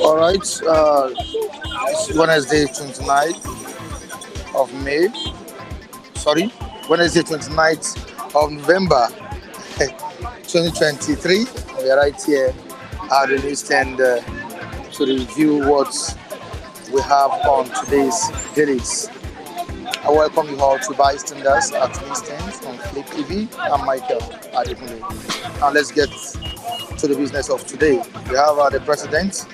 All right, it's Wednesday 29th of May. Sorry, Wednesday 29th of November 2023. We are right here at the news stand to review what we have on today's dailies. I welcome you all to bystanders at news stands on Flip TV. I'm Michael Adekunle. Now let's get to the business of today. We have the president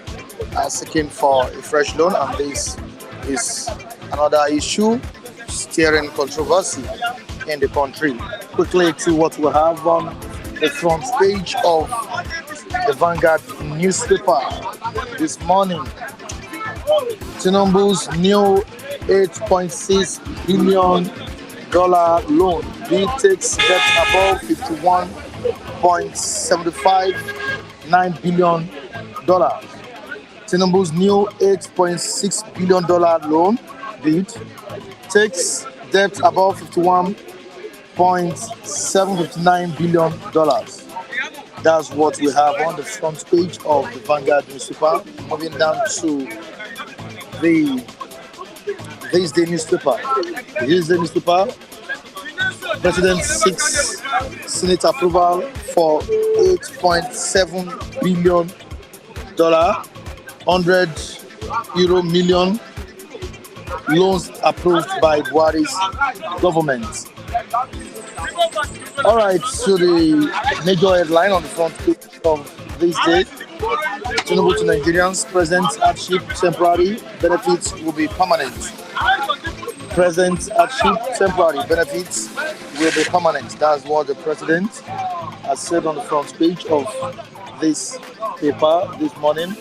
seeking for a fresh loan, and this is another issue stirring controversy in the country. Quickly to what we have on the front page of the Vanguard newspaper this morning. Tinubu's new $8.6 billion loan bill takes debt above $51.759 billion. Tinubu's new $8.6 billion loan bid takes debt above $51.759 billion. That's what we have on the front page of the Vanguard newspaper. Moving down to this day newspaper. This day newspaper. President seeks Senate approval for $8.7 billion, €100 million loans approved by Buhari's government. All right, so the major headline on the front page of this day: Tinubu to Nigerians, present hardship temporary, benefits will be permanent. present hardship, temporary benefits will be permanent. That's what the president has said on the front page of this paper this morning.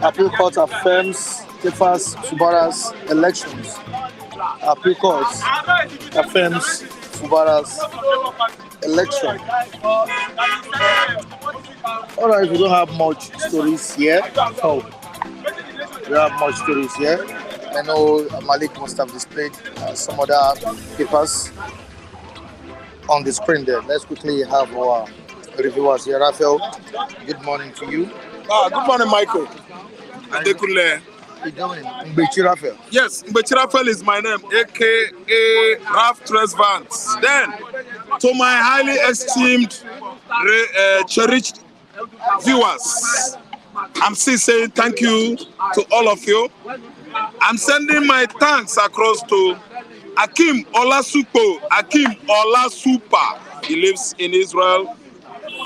Appeal Court affirms Kefas Fubara's elections. Appeal Court affirms Fubara's election. All right, we don't have much stories here. Oh, we don't have much stories here. I know Malik must have displayed some other papers on the screen there. Let's quickly have our reviewers here. Raphael, good morning to you. Good morning, Michael. Adekule. Mbechi Raphael. Yes, Mbechi Raphael is my name, aka Ralph Tresvant. Then, to my highly esteemed, cherished viewers, I'm still saying thank you to all of you. I'm sending my thanks across to Akim Olasupo. Akim Olasupa. He lives in Israel.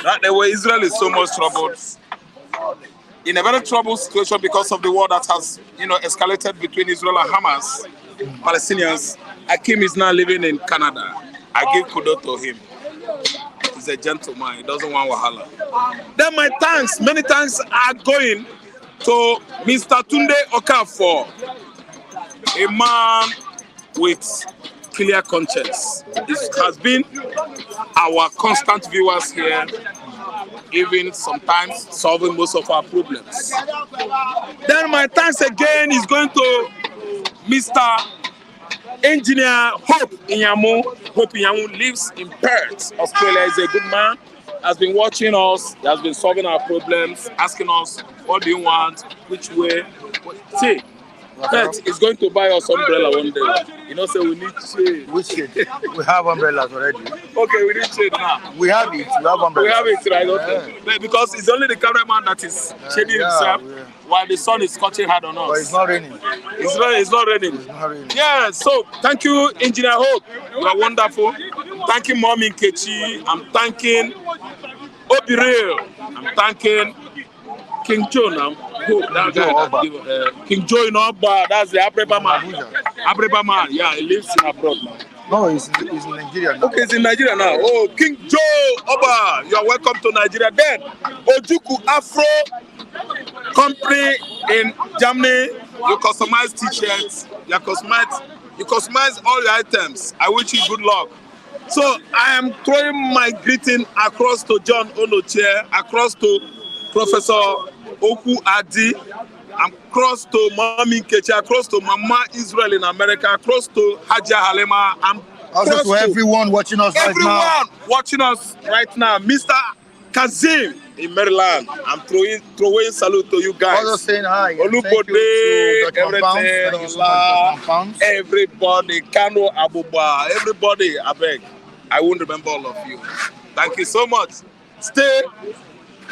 Right the way Israel is so much troubled. In a very troubled situation because of the war that has, escalated between Israel and Hamas, Palestinians. Akim is now living in Canada. I give kudos to him. He's a gentleman. He doesn't want wahala. Then my thanks, many thanks are going to Mr. Tunde Okafor, a man with clear conscience. This has been our constant viewers here, even sometimes solving most of our problems. Then my thanks again is going to Mr. Engineer Hope Inyamu. Hope Inyamu lives in Perth, Australia. He's a good man. Has been watching us. He has been solving our problems, asking us, what do you want, which way. See, Perth is going to buy us umbrella one day. So we need shade. Which shade? We have umbrellas already. Okay, we need shade now. We have it. We have umbrellas. We have it, right? Okay. Yeah. Because it's only the cameraman that is shading himself while the sun is scorching hard on us. But it's not raining. It's not raining. It's not raining. Yeah, so thank you, Engineer Hope. You are wonderful. Thanking Mommy Nkechi. I'm thanking Obirel. I'm thanking King Joe now. King Joe in Oba, that's the Abreba man. Abreba man, yeah, he lives in abroad now. No, he's in Nigeria now. Okay, he's in Nigeria now. Oh, King Joe Oba, you are welcome to Nigeria. Then, Ojuku Afro Company in Germany, you customize t-shirts, you customize all your items. I wish you good luck. So, I am throwing my greeting across to John Onoche, across to Professor Oku Adi, across to Mami Nkechi, across to Mama Israel in America, across to Haja Halema, and also to everyone watching us right now. Everyone watching us right now. Mr. Kazim in Maryland, I'm throwing salute to you guys. Also saying hi. Olubode, everybody, Kano Abuba, everybody, I beg. I won't remember all of you. Thank you so much. Stay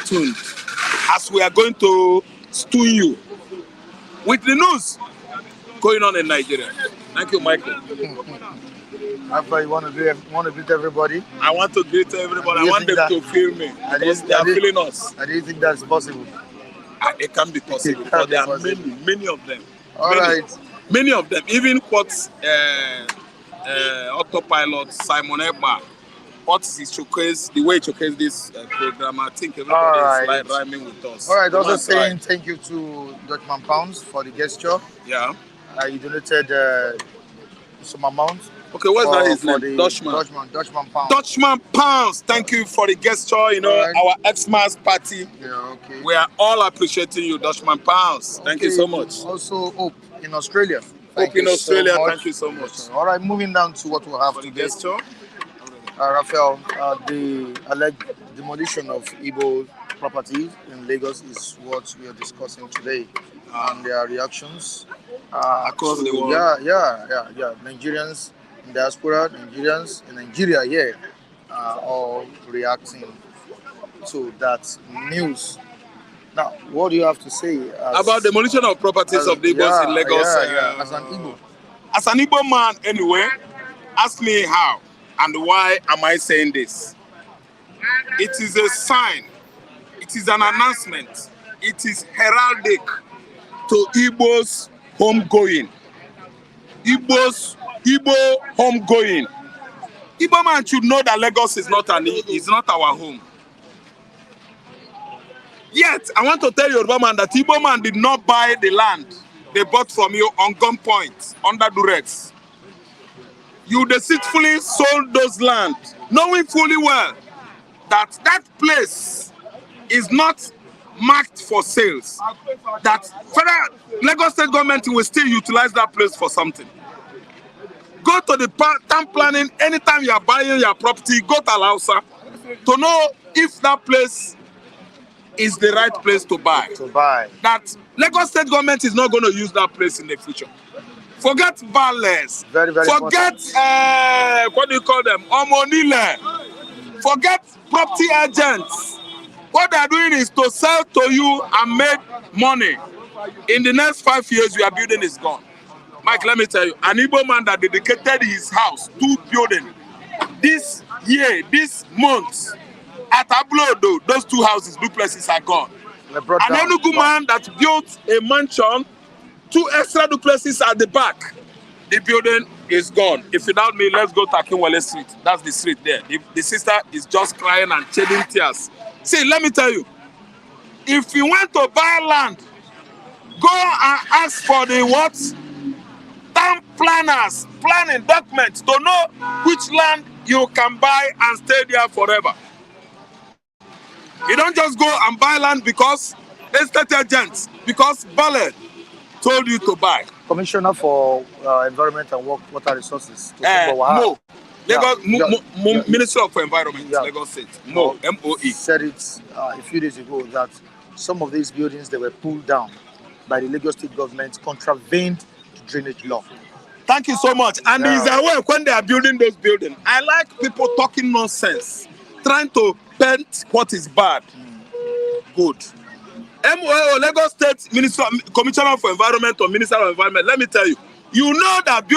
tuned as we are going to stew you with the news going on in Nigeria. Thank you, Michael. After you want to greet everybody? I want to greet everybody. I want them to feel me because they are feeling us. I didn't think that's possible. It can be possible because there are many of them. All right. Many of them. Even what autopilot Simon Ebma, what is his showcase, the way he showcased this program, I think everybody is rhyming with us. All right, also saying thank you to Dutchman Pounds for the gesture. Yeah. You donated some amount. Okay, what's that his name? Dutchman Pounds. Dutchman Pounds, thank you for the gesture, our Xmas party. Yeah, okay. We are all appreciating you, Dutchman Pounds. Thank you so much. Also, Hope in Australia. Hope in Australia, thank you so much. All right, moving down to what we have for the today. gesture. Raphael, the alleged demolition of Igbo properties in Lagos is what we are discussing today, and their reactions across the world. Yeah. Nigerians in diaspora, Nigerians in Nigeria, all reacting to that news. Now, what do you have to say about demolition of properties of the Igbos in Lagos? As an Igbo. As an Igbo man, anyway, ask me how. And why am I saying this? It is a sign, it is an announcement, it is heraldic to Igbo's homegoing, Igbo's Igbo homegoing. Igbo man should know that Lagos is not our home. Yet, I want to tell Yoruba man that Igbo man did not buy the land they bought from you on gunpoint, under duress. You deceitfully sold those land, knowing fully well that that place is not marked for sales. That federal Lagos state government will still utilize that place for something. Go to the town planning anytime you are buying your property, go to Alausa to know if that place is the right place to buy. That Lagos state government is not going to use that place in the future. Forget valets. Forget what do you call them? Omonile. Forget property agents. What they are doing is to sell to you and make money. In the next 5 years, your building is gone. Mike, let me tell you, an Igbo man that dedicated his house to building this year, this month, at Ablodo, those 2 houses, duplexes are gone. An Enugu man that built a mansion, 2 extra duplexes at the back, the building is gone. If you doubt me, let's go to Akinwale Street. That's the street there. The sister is just crying and shedding tears. See, let me tell you, if you want to buy land, go and ask for the what? Town planners, planning documents to know which land you can buy and stay there forever. You don't just go and buy land because estate agents, because Bale told you to buy. Commissioner for Environment and Water Resources. Mo. Lagos, Minister of Environment, Lagos State. Mo, M-O-E. Said it a few days ago that some of these buildings that were pulled down by the Lagos State government contravened the drainage law. Thank you so much. And he's aware when they are building those buildings. I like people talking nonsense, trying to paint what is bad. Good. MOO, Lagos State Minister, Commissioner for Environment or Minister of Environment, let me tell you, you know that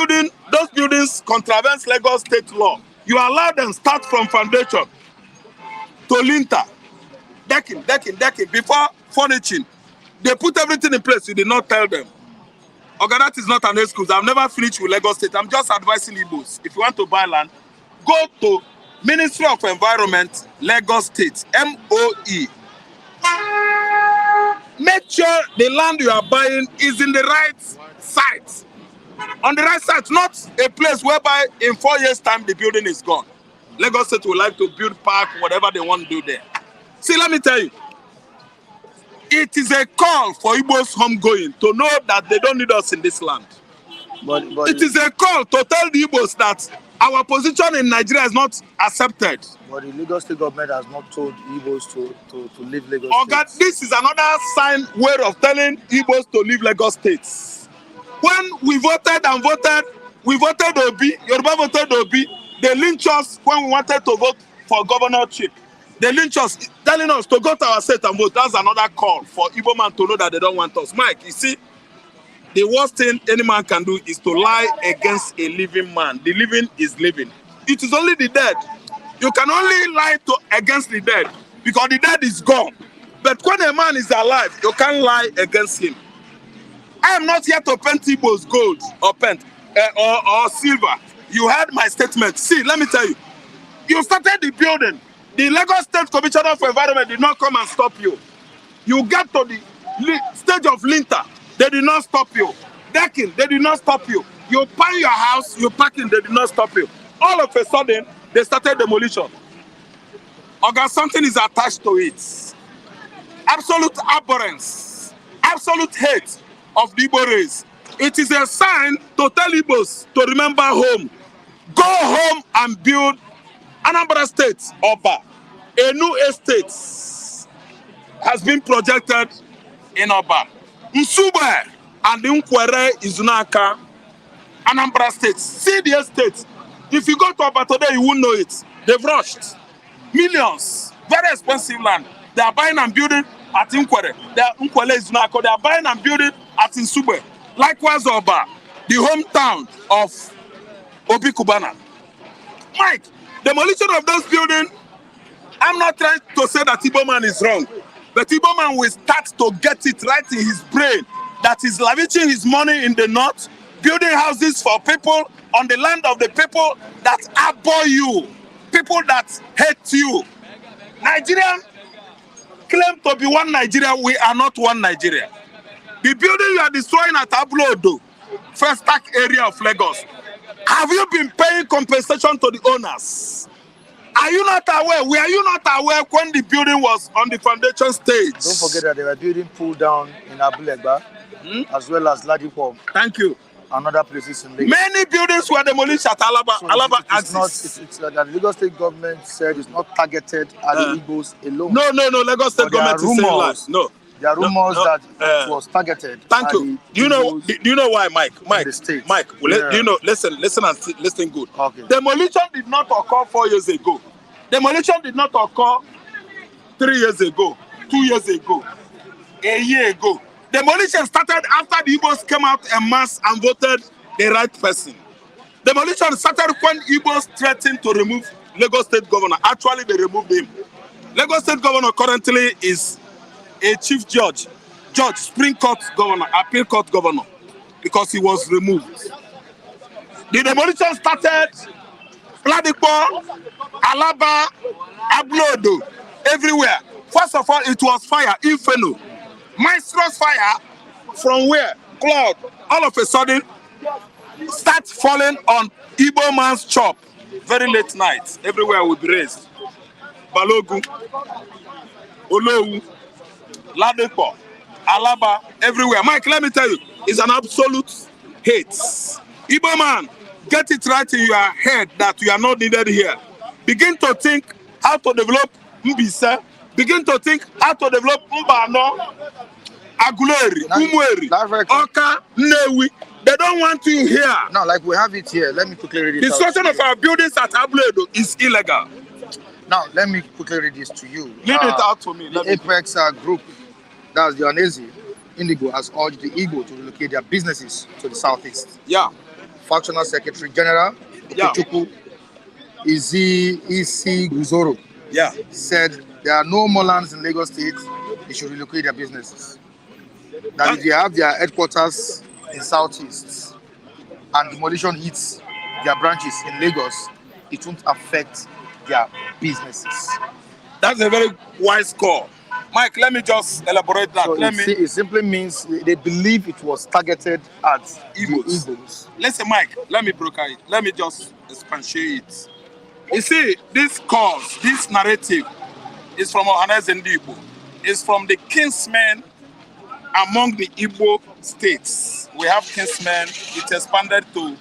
those buildings contravenes Lagos State law. You allow them start from foundation to linter, decking, before furnishing. They put everything in place, you did not tell them. Okay, that is not an excuse. I've never finished with Lagos State. I'm just advising Igbos. If you want to buy land, go to Ministry of Environment, Lagos State, MOE. Make sure the land you are buying is in the right site. On the right site, not a place whereby in 4 years' time the building is gone. Lagos State would like to build park, whatever they want to do there. See, let me tell you, it is a call for Igbo's homegoing to know that they don't need us in this land. But it is a call to tell the Igbos that our position in Nigeria is not accepted. But the Lagos State government has not told Igbos to leave Lagos State. God, this is another way of telling Igbos to leave Lagos State. When we voted Obi, Yoruba voted Obi, they lynched us when we wanted to vote for governorship. They lynched us, telling us to go to our state and vote. That's another call for Igbo man to know that they don't want us. Mike, you see, the worst thing any man can do is to lie against a living man. The living is living. It is only the dead. You can only lie against the dead because the dead is gone. But when a man is alive, you can't lie against him. I am not here to paint Igbo's gold or silver. You heard my statement. See, let me tell you. You started the building. The Lagos State Commissioner for Environment did not come and stop you. You get to the stage of linter. They did not stop you. Decking, they did not stop you. You buy your house, you parking, they did not stop you. All of a sudden, they started demolition. Okay, something is attached to it. Absolute abhorrence, absolute hate of the Igbo race. It is a sign to tell Igbos to remember home. Go home and build Anambra State, Oba. A new estate has been projected in Oba. Nsube and Nkwere Izunaka, Anambra State. See the estate. If you go to Oba today, you won't know it. They've rushed. Millions. Very expensive land. They are buying and building at Nkwere. Nkwere Izunaka. They are buying and building at Nsube. Likewise, Oba, the hometown of Obi Kubana. Mike, demolition of those buildings, I'm not trying to say that Igbo man is wrong. But Igbo man will start to get it right in his brain that he's lavishing his money in the north, building houses for people on the land of the people that abhor you, people that hate you. Nigerian claim to be one Nigeria. We are not one Nigeria. The building you are destroying at Ablodo, first attack area of Lagos, have you been paying compensation to the owners? Are you not aware? Were you not aware when the building was on the foundation stage? Don't forget that they were building pull down in Abulegba, as well as Ipob. Thank you. And other places in Lagos. Many buildings were demolished at Alaba. So Alaba it's not. It's that the Lagos State government said it's not targeted at the Igbos alone. No. Lagos State government is saying lies. No. There are rumors that it was targeted. Thank you. Do you know why, Mike? Mike. Yeah. Do you know? Listen and listen good. Okay. Demolition did not occur 4 years ago. Demolition did not occur 3 years ago, 2 years ago, a year ago. Demolition started after the Igbos came out en masse and voted the right person. Demolition started when Igbos threatened to remove Lagos State governor. Actually, they removed him. Lagos State governor currently is a chief judge, Supreme Court governor, appeal court governor, because he was removed. The demolition started Ladipo, Alaba, Ablodo, everywhere. First of all, it was fire, inferno. Monstrous fire from where? Cloud, all of a sudden, start falling on Igbo man's chop. Very late night, everywhere would be raised. Balogu, Olowu, Ladipo, Alaba, everywhere. Mike, let me tell you, it's an absolute hate. Igbo man, get it right in your head that you are not needed here. Begin to think how to develop Mbise. Begin to think how to develop Mbano, Aguleri, Umweri, Oka, Newi. They don't want you here. Now, like we have it here, let me quickly read it. Destruction of our buildings at Abledo is illegal. Now, let me quickly read this to you. Read it out to me. The Apex group, that's the Onezi, Indigo, has urged the Igbo to relocate their businesses to the southeast. Yeah. Factional Secretary General Okechukwu Isi Guzoro said there are no more lands in Lagos State. They should relocate their businesses. That if they have their headquarters in southeast and demolition hits their branches in Lagos, it won't affect their businesses. That's a very wise call. Mike, let me just elaborate that. So it simply means they believe it was targeted at Igbos. Listen, Mike, let me broker it. Let me just expatiate it. You see, this cause, this narrative is from Ohanes and Igbo. It's from the kinsmen among the Igbo states. We have kinsmen. It expanded to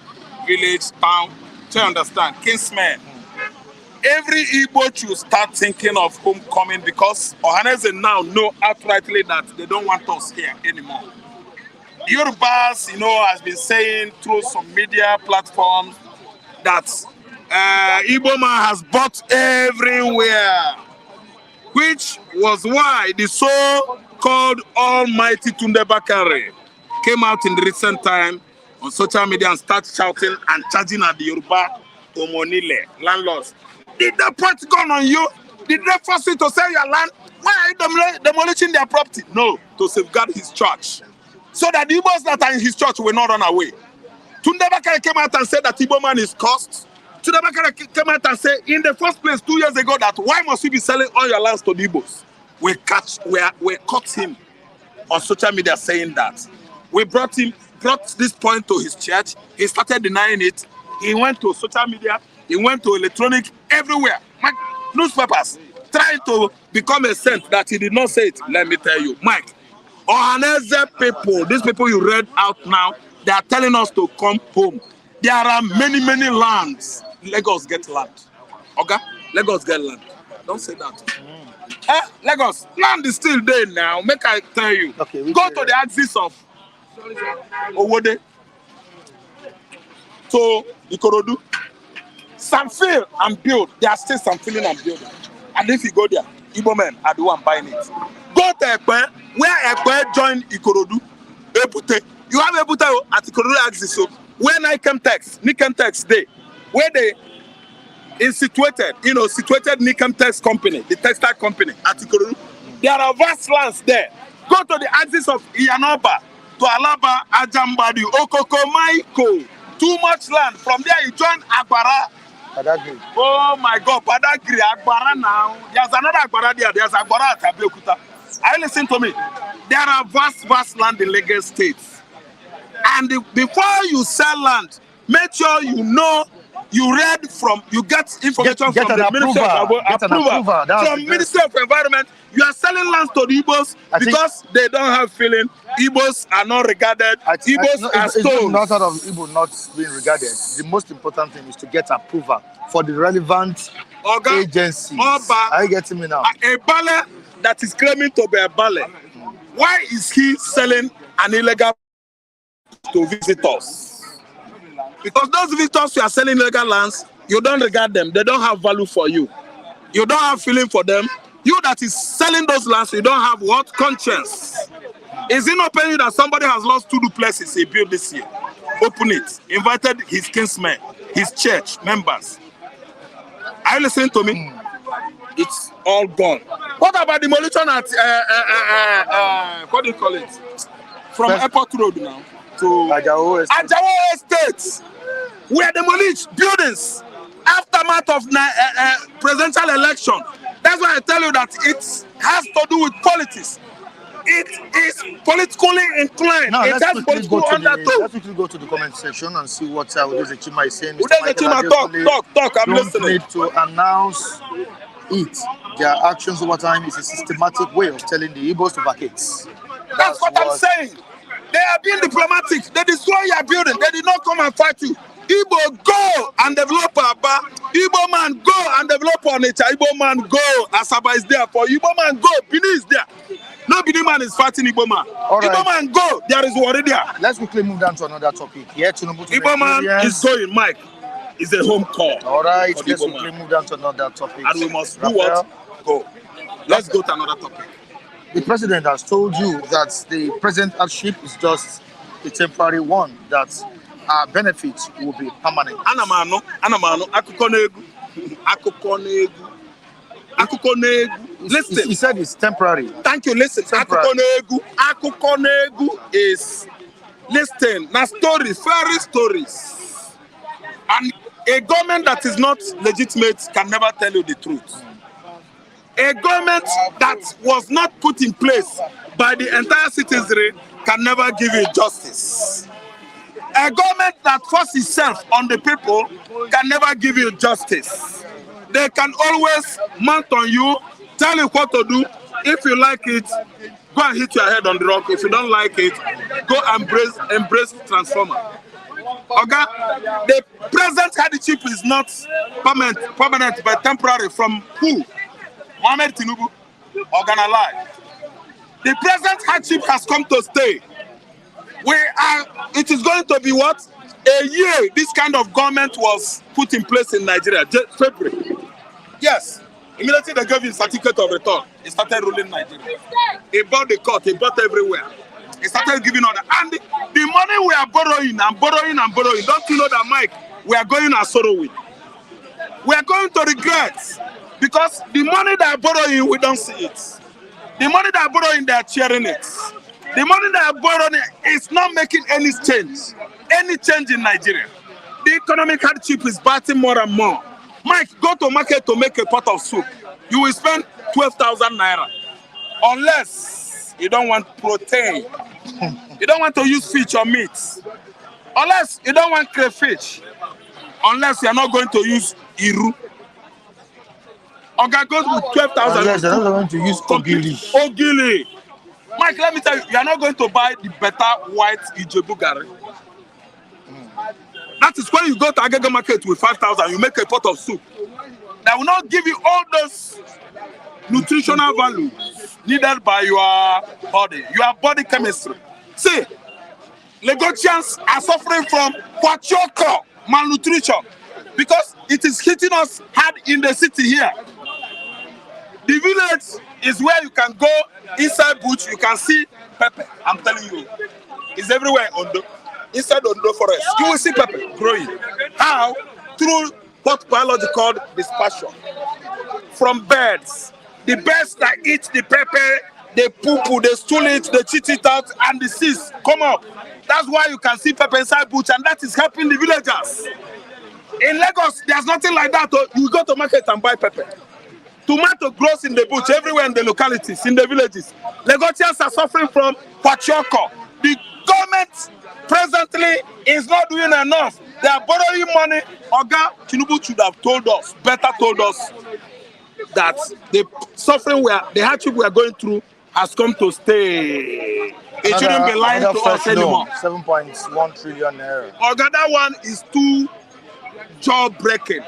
village, town. To understand, kinsmen. Every Igbo should start thinking of homecoming because Ohanese now know outrightly that they don't want us here anymore. Yorubas, has been saying through some media platforms that Igbo man has bought everywhere, which was why the so-called almighty Tunde Bakare came out in the recent time on social media and started shouting and charging at the Yoruba Omonile landlords. Did they put gun on you? Did they force you to sell your land? Why are you demolishing their property? No, to safeguard his church. So that the Igbos that are in his church will not run away. Tunde Bakare came out and said that Igbo man is cursed. Tunde Bakare came out and said, in the first place 2 years ago, that why must you be selling all your lands to the Igbos? We caught him on social media saying that. We brought this point to his church. He started denying it. He went to social media. He went to electronic, everywhere. Mike, newspapers, trying to become a saint that he did not say it. Let me tell you, Mike, Ohanese people, these people you read out now, they are telling us to come home. There are many lands. Lagos get land. Okay? Lagos get land. Don't say that. Lagos, land is still there now. Make I tell you. Okay, go to the axis of Owode. So, Ikorodu. Some fill and build. There are still some filling and building. And if you go there, Igbo men are the one buying it. Go to Ekpe, where Ekpe joined Ikorodu. Ebute. You have Ebute at Ikorodu axis. So where Nikemtex Day, where they situated Nikemtex company, the textile company at Ikorodu. There are vast lands there. Go to the axis of Iyanoba, to Alaba, Ajambadi, Okoko, Maiko, too much land. From there, he joined Agbara. Badagry. Oh my God, Badagry, Agbara now. There's another Agbara there. There's Agbara at Abeokuta. I listen to me. There are vast land in Lagos State. And before you sell land, make sure you know, you get information from the Ministry of approval. From Ministry of Environment. You are selling lands to the Igbos because they don't have feeling. Igbos are not regarded. Igbos are stones. It's not out of Igbo not being regarded. The most important thing is to get approval for the relevant agencies. Are you getting me now? A Bale that is claiming to be a Bale. Why is he selling an illegal to visitors? Because those visitors who are selling illegal lands, you don't regard them. They don't have value for you. You don't have feeling for them. You that is selling those lands, you don't have what? Conscience. Is it not paying that somebody has lost 2 duplexes he built this year? Open it. Invited his kinsmen, his church members. Are you listening to me? It's all gone. What about demolition at, what do you call it? From Airport Road now to Ajao Estate. We are demolished buildings. Aftermath of presidential election. That's why I tell you that it has to do with politics. It is politically inclined. Now, it has political undertone. Let's quickly go to the comment section and see what Udeze Chima is saying. Udeze Chima, talk. I'm listening. Need to announce it. Their actions over time is a systematic way of telling the Igbos to vacate. That's what I'm saying. They are being diplomatic. They destroy your building. They did not come and fight you. Igbo go and develop Aba. Igbo man go and develop Onitsha. Igbo man go. Asaba is there for you. Igbo man go. Bini is there. No Bini man is fighting Igbo man. Right. Igbo man go. There is war there. Let's quickly move down to another topic. Here, Tinubu to Igbo man is going, Mike. It's a home call. All right. Let's quickly move down to another topic. And we must do what? Go. Let's go to another topic. The president has told you that the present hardship is just a temporary one, that our benefits will be permanent. Anamano, listen. He said it's temporary. Thank you. Listen. Akukonegu is, listen, now stories, fairy stories. And a government that is not legitimate can never tell you the truth. A government that was not put in place by the entire citizenry can never give you justice. A government that forces itself on the people can never give you justice. They can always mount on you, tell you what to do. If you like it, go and hit your head on the rock. If you don't like it, go embrace transformer. Okay? The present hardship is not permanent but temporary. From who? Mohamed Tinubu, Organalize. The present hardship has come to stay. It is going to be what? A year this kind of government was put in place in Nigeria, February. Yes, immediately they gave him certificate of return. He started ruling Nigeria. He bought the court, he bought everywhere. He started giving order. And the money we are borrowing and borrowing and borrowing, don't you know that, Mike, we are going as sorrowing. We are going to regret. Because the money they are borrowing, we don't see it. The money they are borrowing, they are sharing it. The money they are borrowing is not making any change in Nigeria. The economic hardship is biting more and more. Mike, go to market to make a pot of soup. You will spend 12,000 naira. Unless you don't want protein. You don't want to use fish or meat. Unless you don't want crayfish. Unless you are not going to use iru. Oga goes with 12,000. Yes, they're not going to use Ogili. Mike, let me tell you, you are not going to buy the better white Ijebu Gari. That is when you go to Agege market with 5,000, you make a pot of soup. That will not give you all those nutritional values needed by your body chemistry. See, Lagosians are suffering from kwachoko, malnutrition, because it is hitting us hard in the city here. The village is where you can go inside bush, you can see pepper. I'm telling you, it's everywhere in Ondo. Inside Ondo forest, you will see pepper growing. How? Through what biology called dispersion. From birds. The birds that eat the pepper, they poo-poo, they stool it, they cheat it out, and the seeds come up. That's why you can see pepper inside bush, and that is helping the villagers. In Lagos, there's nothing like that. You go to market and buy pepper. Tomato grows in the bush everywhere in the localities, in the villages. Lagosians are suffering from Kwashiorkor. The government presently is not doing enough. They are borrowing money. Oga Tinubu should have told us, better told us, that the suffering the hardship we are going through has come to stay. It shouldn't be lying to us anymore. 7.1 trillion naira. Oga, that one is too jaw-breaking.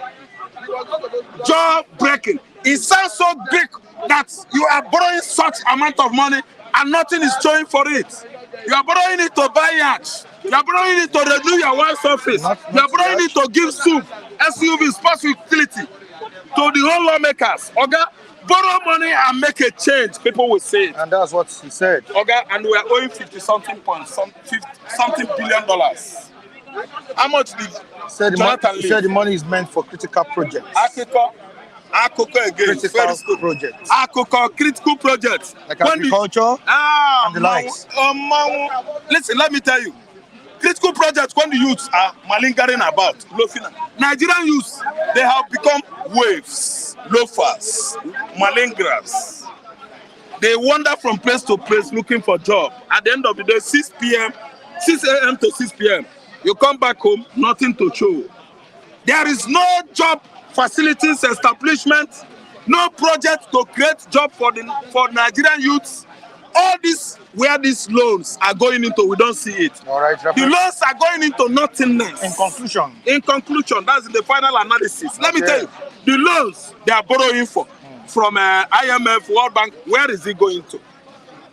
Jaw-breaking. It sounds so big that you are borrowing such amount of money and nothing is showing for it. You are borrowing it to buy yachts. You are borrowing it to renew your wife's office. You are borrowing it to give SUV, sports utility to the whole lawmakers. Oga, borrow money and make a change. People will say it. And that's what he said. Oga, and we are owing $50-something billion. How much did Jonathan said the money is meant for critical projects. Akoko again. Critical projects. Akoko, critical projects. Like agriculture and the likes. Listen, let me tell you. Critical projects, when the youths are malingering about, Nigerian youths, they have become waves, loafers, malingerers. They wander from place to place looking for job. At the end of the day, 6 a.m. to 6 p.m., you come back home, nothing to show. There is no job facilities establishment, no project to create job for Nigerian youths. All this, where these loans are going into, we don't see it. All right, the loans are going into nothingness. In conclusion, that's the final analysis. Let me tell you, the loans they are borrowing from IMF, World Bank, where is it going to?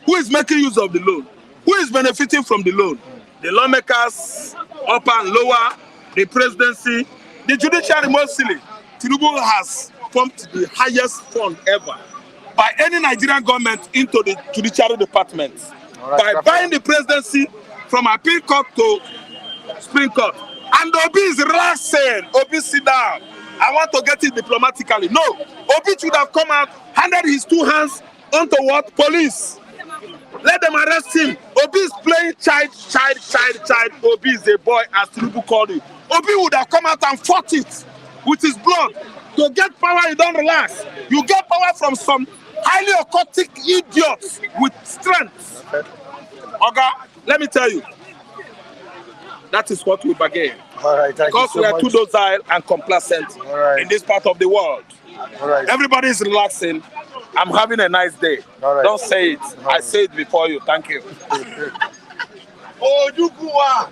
Who is making use of the loan? Who is benefiting from the loan? The lawmakers, upper and lower, the presidency, the judiciary mostly. Tinubu has pumped the highest fund ever by any Nigerian government into the judiciary department. Right, by buying the presidency from appeal court to Supreme Court. And Obi is relaxing. Obi, sit down. I want to get it diplomatically. No, Obi should have come out, handed his 2 hands onto what? Police. Let them arrest him. Obi is playing child. Obi is a boy, as Tinubu called him. Obi would have come out and fought it with his blood. To get power, you don't relax. You get power from some highly occultic idiots with strength. Oga, let me tell you, that is what we bargain. All right, because we are too docile and complacent in this part of the world. All right. Everybody is relaxing. I'm having a nice day. All right. Don't say it. I say it before you. Thank you. Oh, you How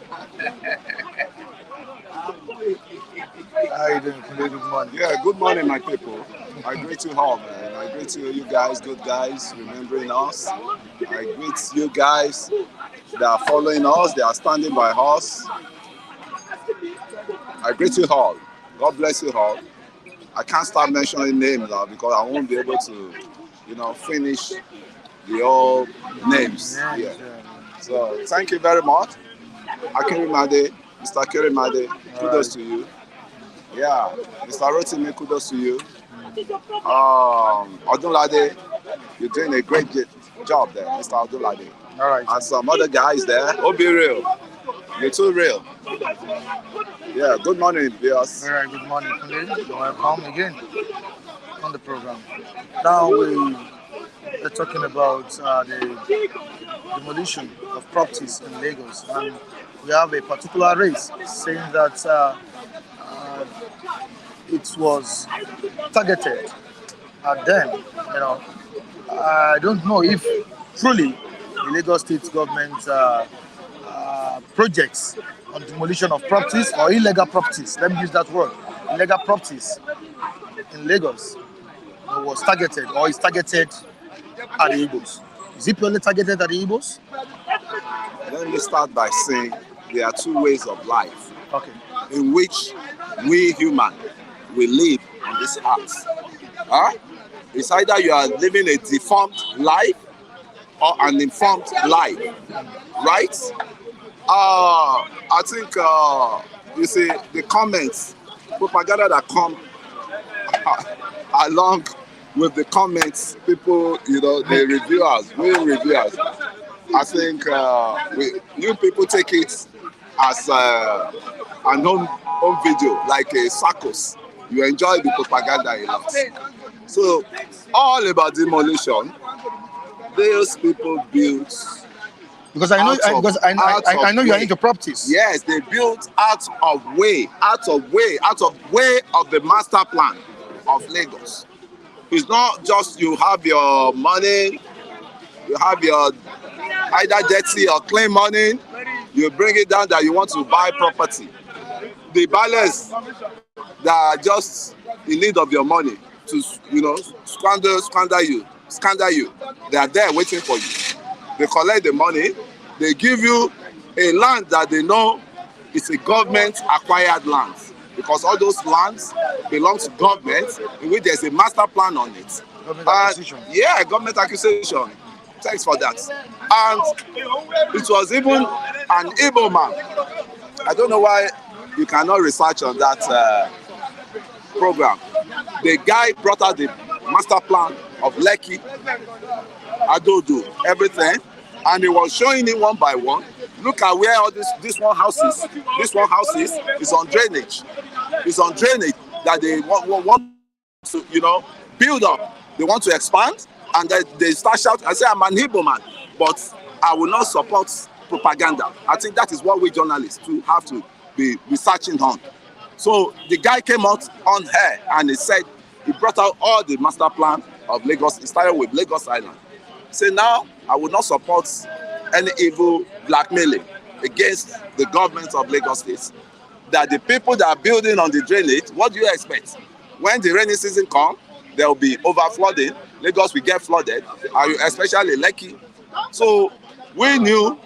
are you doing? Good morning. Yeah, good morning, my people. I greet you all, man. I greet you guys, good guys, remembering us. I greet you guys that are following us, they are standing by us. I greet you all. God bless you all. I can't start mentioning names now because I won't be able to, finish the old names here. So thank you very much. Akirimade, Mr. Kirimade, kudos to you. Yeah, Mr. Rotimi, kudos to you. Odunlade, you're doing a great job there, Mr. Odunlade. All right. And some other guys there. Oh, be real. You're too real. Yeah, good morning, viewers. All right, good morning. Welcome again on the program. Now we're talking about the demolition of properties in Lagos. And we have a particular race saying that it was targeted at them. I don't know if truly the Lagos State government projects on demolition of properties or illegal properties. Let me use that word. Illegal properties in Lagos was targeted or is targeted at the Igbos. Is it purely targeted at the Igbos? Let me start by saying there are two ways of life in which we human we live on this earth. It's either you are living a deformed life or an informed life, right? I think you see the comments, propaganda that come along with the comments, people, the reviewers, I think you people take it as an home video, like a circus. You enjoy the propaganda a lot. So, all about demolition, those people built. Because I know, I know you are into properties. Yes, they built out of way of the master plan of Lagos. It's not just you have your money, you have your either dirty or clean money, you bring it down that you want to buy property. The ballers that are just in need of your money to, squander you, they are there waiting for you. They collect the money, they give you a land that they know is a government acquired land, because all those lands belong to government in which there's a master plan on it. Government acquisition. Yeah, government acquisition. Thanks for that. And it was even an Igbo man. I don't know why you cannot research on that program. The guy brought out the master plan of Lekki, Adodo, everything, and he was showing it one by one. Look at where all this one house is on drainage. It's on drainage that they want to build up. They want to expand, and they start shouting. I say, I'm an Igbo man, but I will not support propaganda. I think that is what we journalists too have to be researching on. So the guy came out on air and he said he brought out all the master plan of Lagos. He started with Lagos Island. He said, now I will not support any evil blackmailing against the government of Lagos State. That the people that are building on the drainage, what do you expect? When the rainy season comes, there will be overflooding. Lagos will get flooded, especially Lekki. So we knew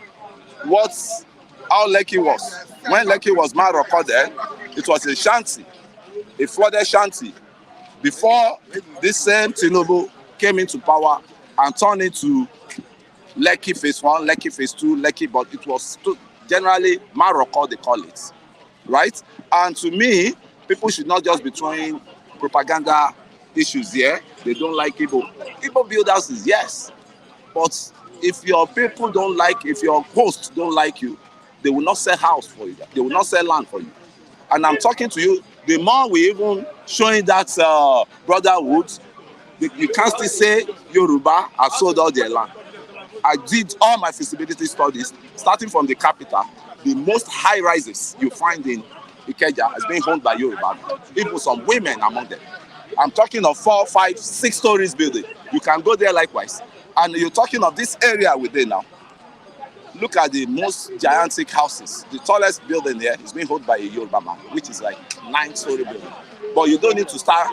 how Lekki was. When Lekki was mal recorded, it was a shanty, a flooded shanty, before this same Tinubu came into power and turned into Lekki phase 1, Lekki phase 2, Lekki, but it was generally mal recorded, they call it, right? And to me, people should not just be throwing propaganda issues here. They don't like Igbo. Igbo build houses, yes, but if your people don't like, if your hosts don't like you, they will not sell house for you. They will not sell land for you. And I'm talking to you, the more we even showing that brotherhood, you can't still say Yoruba have sold all their land. I did all my feasibility studies, starting from the capital. The most high rises you find in Ikeja has been owned by Yoruba, even some women among them. I'm talking of 4, 5, 6 stories building. You can go there likewise. And you're talking of this area within now. Look at the most gigantic houses. The tallest building here is being held by a Yoruba man, which is like 9-story building. But you don't need to start,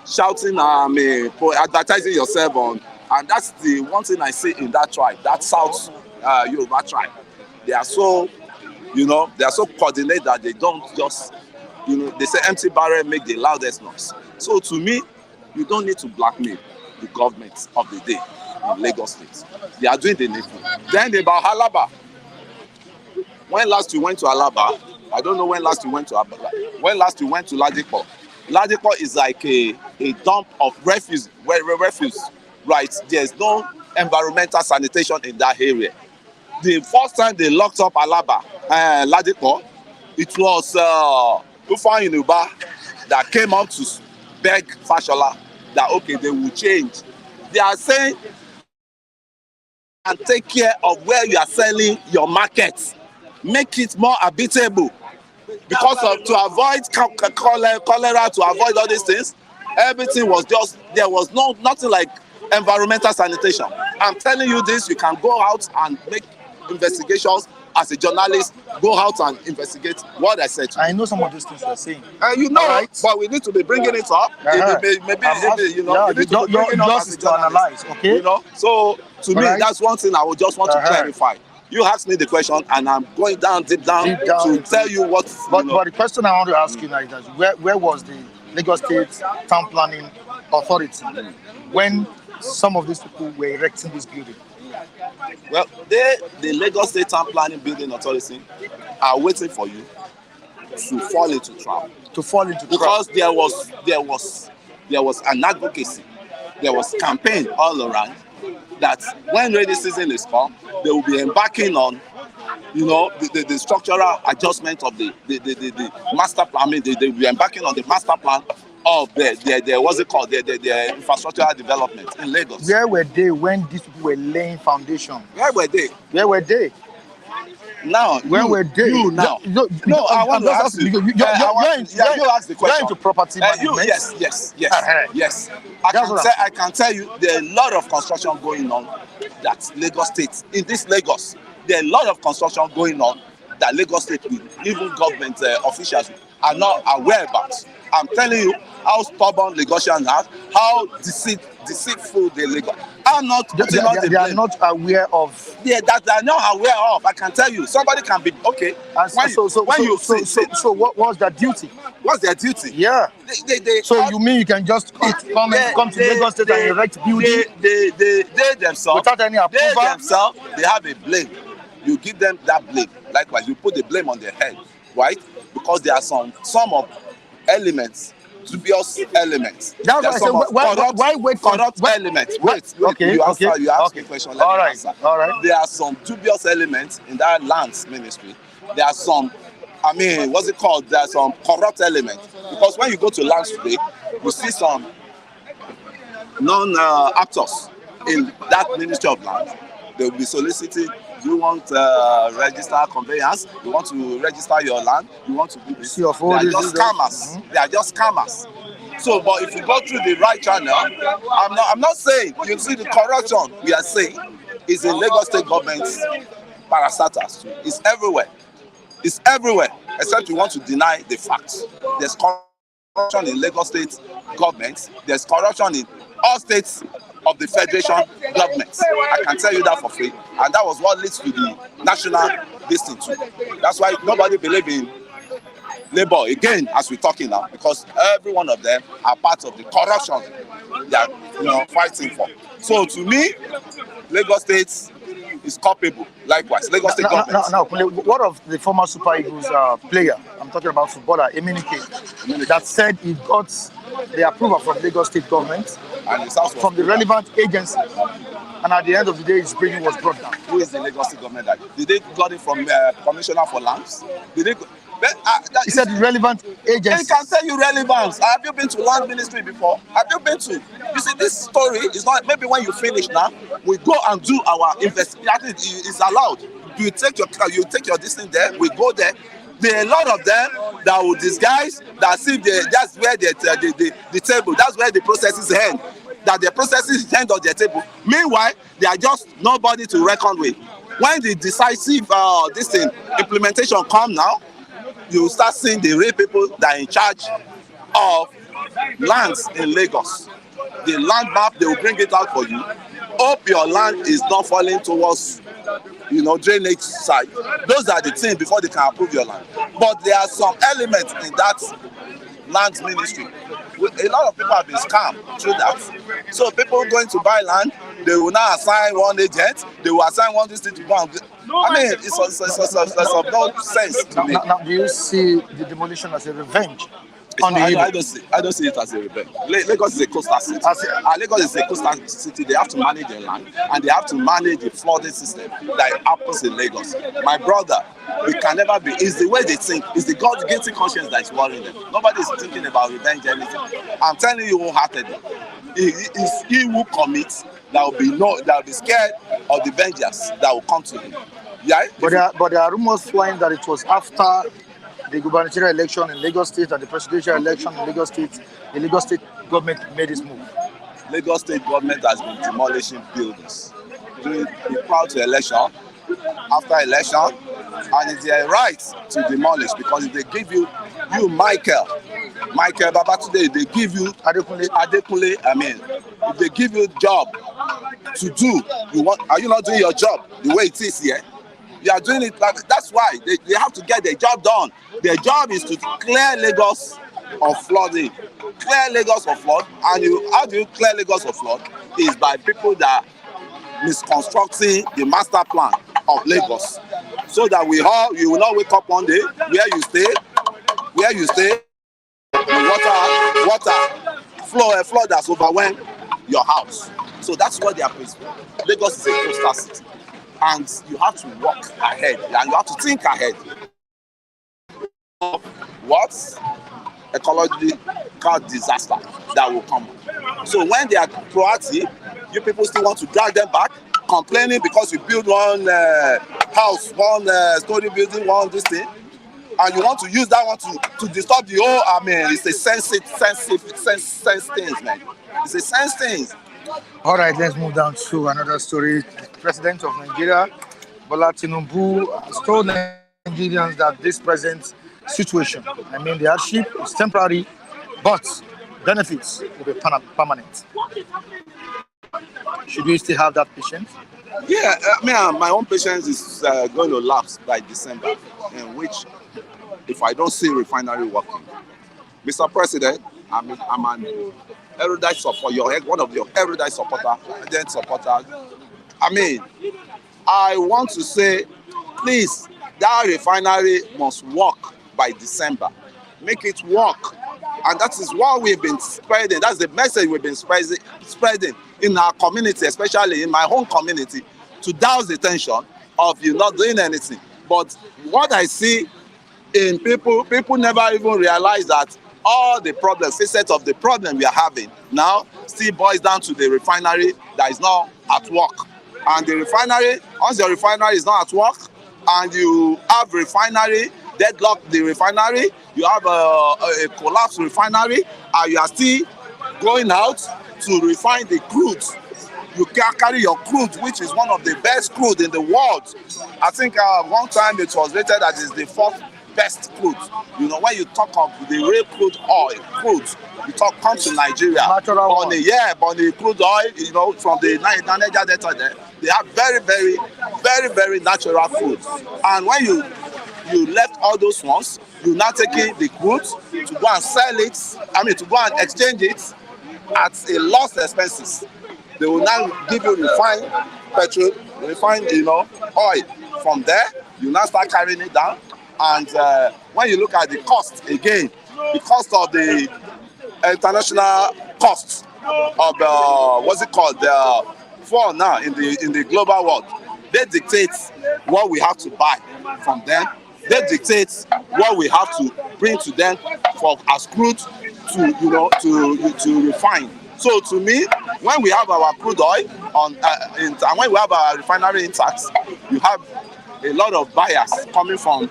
shouting, advertising yourself on. And that's the one thing I see in that tribe, that South Yoruba tribe. They are so, they are so coordinated that they don't just, they say empty barrel make the loudest noise. So to me, you don't need to blackmail the government of the day in Lagos State. They are doing the needful. Then about Alaba. When last you went to Alaba, I don't know when last you went to Alaba. When last you went to Ladipo. Ladipo is like a dump of refuse, right? There's no environmental sanitation in that area. The first time they locked up Alaba, Ladipo, it was Ufan Inuba that came out to beg Fashola that, okay, they will change. They are saying, and take care of where you are selling your market. Make it more habitable. Because to avoid cholera, to avoid all these things, everything was just, there was nothing like environmental sanitation. I'm telling you this, you can go out and make investigations as a journalist, go out and investigate what I said. I know some of these things you're saying. Right? But we need to be bringing it up. Yours is to analyze, okay? So to me, that's one thing I would just want to clarify. You asked me the question, and I'm going deep down to tell you what. But the question I want to ask you now is that where was the Lagos State Town Planning Authority when some of these people were erecting this building? Well, the Lagos State Town Planning Building Authority are waiting for you to fall into trap. Because there was an advocacy, there was campaign all around that when rainy season is come, they will be embarking on, you know, the structural adjustment of the master plan. I mean, they will be embarking on the master plan of the what's it called, the infrastructural development in Lagos. Where were they when these people were laying foundation? Where were they? Where were they? Now, where were they? You now. No, I want to ask you. You ask the question. You're into property management. Yes. I can tell you there are a lot of construction going on that Lagos State, in this Lagos, there are a lot of construction going on that Lagos State, even government officials are not aware about. I'm telling you how stubborn Lagosians are, how deceitful they Lagos. They are not aware of. Yeah, that they are not aware of. I can tell you, somebody can be okay. So what was their duty? What's their duty? Yeah. So you mean you can just come to Lagos State and erect building? They themselves, without any approval. They themselves, they have a blame. You give them that blame. Likewise, you put the blame on their head, right? Because there are some of elements, dubious elements. That's why I said, why wait for corrupt elements? Wait. Okay, you ask the question. All right. There are some dubious elements in that lands ministry. There are some, there are some corrupt elements. Because when you go to lands today, you see some non-actors in that ministry of lands. They will be soliciting. Do you want register conveyance? You want to register your land? You want to do this? They are just scammers. They are just scammers. So, but if you go through the right channel, I'm not saying, you see the corruption we are saying is in Lagos State government's parastatals. It's everywhere. It's everywhere, except you want to deny the facts. There's corruption in Lagos State government. There's corruption in all states of the federation government. I can tell you that for free. And that was what leads to the national listing too. That's why nobody believes in Labour again as we're talking now, because every one of them are part of the corruption they are fighting for. So to me, Lagos State is culpable. Likewise, Lagos State government. Now, what of the former Super Eagles player? I'm talking about footballer Emenike, that said he got the approval from Lagos State government and from the relevant agency, and at the end of the day, his briefing was brought down. Who is the Lagos State government? Did they got it from Commissioner for Lands? Did they? He said relevant agency. He can tell you relevance. Have you been to land ministry before? Have you been to? You see, this story is not. Maybe when you finish now, we go and do our investigation. It's allowed. You take your distance there. We go there. There are a lot of them that will disguise that see that's where the table. That's where the process is end. That the process is end of their table. Meanwhile, they are just nobody to reckon with. When the decisive implementation come now, you start seeing the real people that are in charge of lands in Lagos. The land map, they will bring it out for you. Hope your land is not falling towards, drainage side. Those are the things before they can approve your land. But there are some elements in that land ministry. A lot of people have been scammed through that. So people going to buy land, they will now assign one agent, they will assign one district to go and it's of no sense to me. Now, do you see the demolition as a revenge? I don't see it as a revenge. Lagos is a coastal city. Lagos is a coastal city. They have to manage their land and they have to manage the flooding system that happens in Lagos. My brother, we can never be. It's the way they think. It's the guilty conscience that is worrying them. Nobody is thinking about revenge or anything. I'm telling you wholeheartedly, it's he who commits that will be scared of the vengeance that will come to him. Yeah. But there are rumors flying that it was after the gubernatorial election in Lagos State and the presidential election in Lagos State, the Lagos State government made this move. Lagos State government has been demolishing buildings during the prior to election, after election, and it's their right to demolish, because if they give you Michael Babatunde, they give you Adekunle, if they give you job to do, are you not doing your job the way it is here? You are doing it that's why they have to get their job done. Their job is to clear Lagos of flooding. Clear Lagos of flood. And how do you clear Lagos of flood? Is by people that misconstructing the master plan of Lagos. So that you will not wake up one day where you stay, the water flood has overwhelmed your house. So that's what they are praising. Lagos is a coastal city, and you have to walk ahead, and you have to think ahead. What ecological disaster that will come? So when they are proactive, you people still want to drag them back, complaining because you build one house, one story building, one this thing, and you want to use that one to disturb the whole. I mean, it's a sense things, man. It's a sense things. All right, let's move down to another story. The President of Nigeria, Bola Tinubu, has told Nigerians that this present situation, I mean, the hardship is temporary, but benefits will be permanent. Should we still have that patience? Yeah, I mean, my own patience is going to lapse by December, in which, if I don't see refinery working, Mr. President, I'm an erudite supporter, one of your erudite supporters. I mean, I want to say, please, that refinery must work by December. Make it work. And that is what we've been spreading. That's the message we've been spreading in our community, especially in my own community, to douse the tension of you not doing anything. But what I see in people never even realize that all the problems, facets of the problem we are having now still boils down to the refinery that is not at work. And the refinery, once the refinery is not at work, and you have refinery, deadlock the refinery, you have a collapsed refinery, and you are still going out to refine the crude. You can carry your crude, which is one of the best crude in the world. I think one time it was rated that it's the fourth best crude. You know, when you talk of the real crude oil, you come to Nigeria. On the crude oil, you know, from the Niger Delta there, they have very, very, very, very natural crude. And when you left all those ones, you now taking the crude to go and sell it, to go and exchange it at a lost expenses. They will now give you refined petrol, refined, oil. From there, you now start carrying it down. And when you look at the cost again, the cost of the international costs of the for now in the global world, they dictate what we have to buy from them. They dictate what we have to bring to them for as crude to refine. So to me, when we have our crude oil and when we have our refinery intact, you have a lot of buyers coming from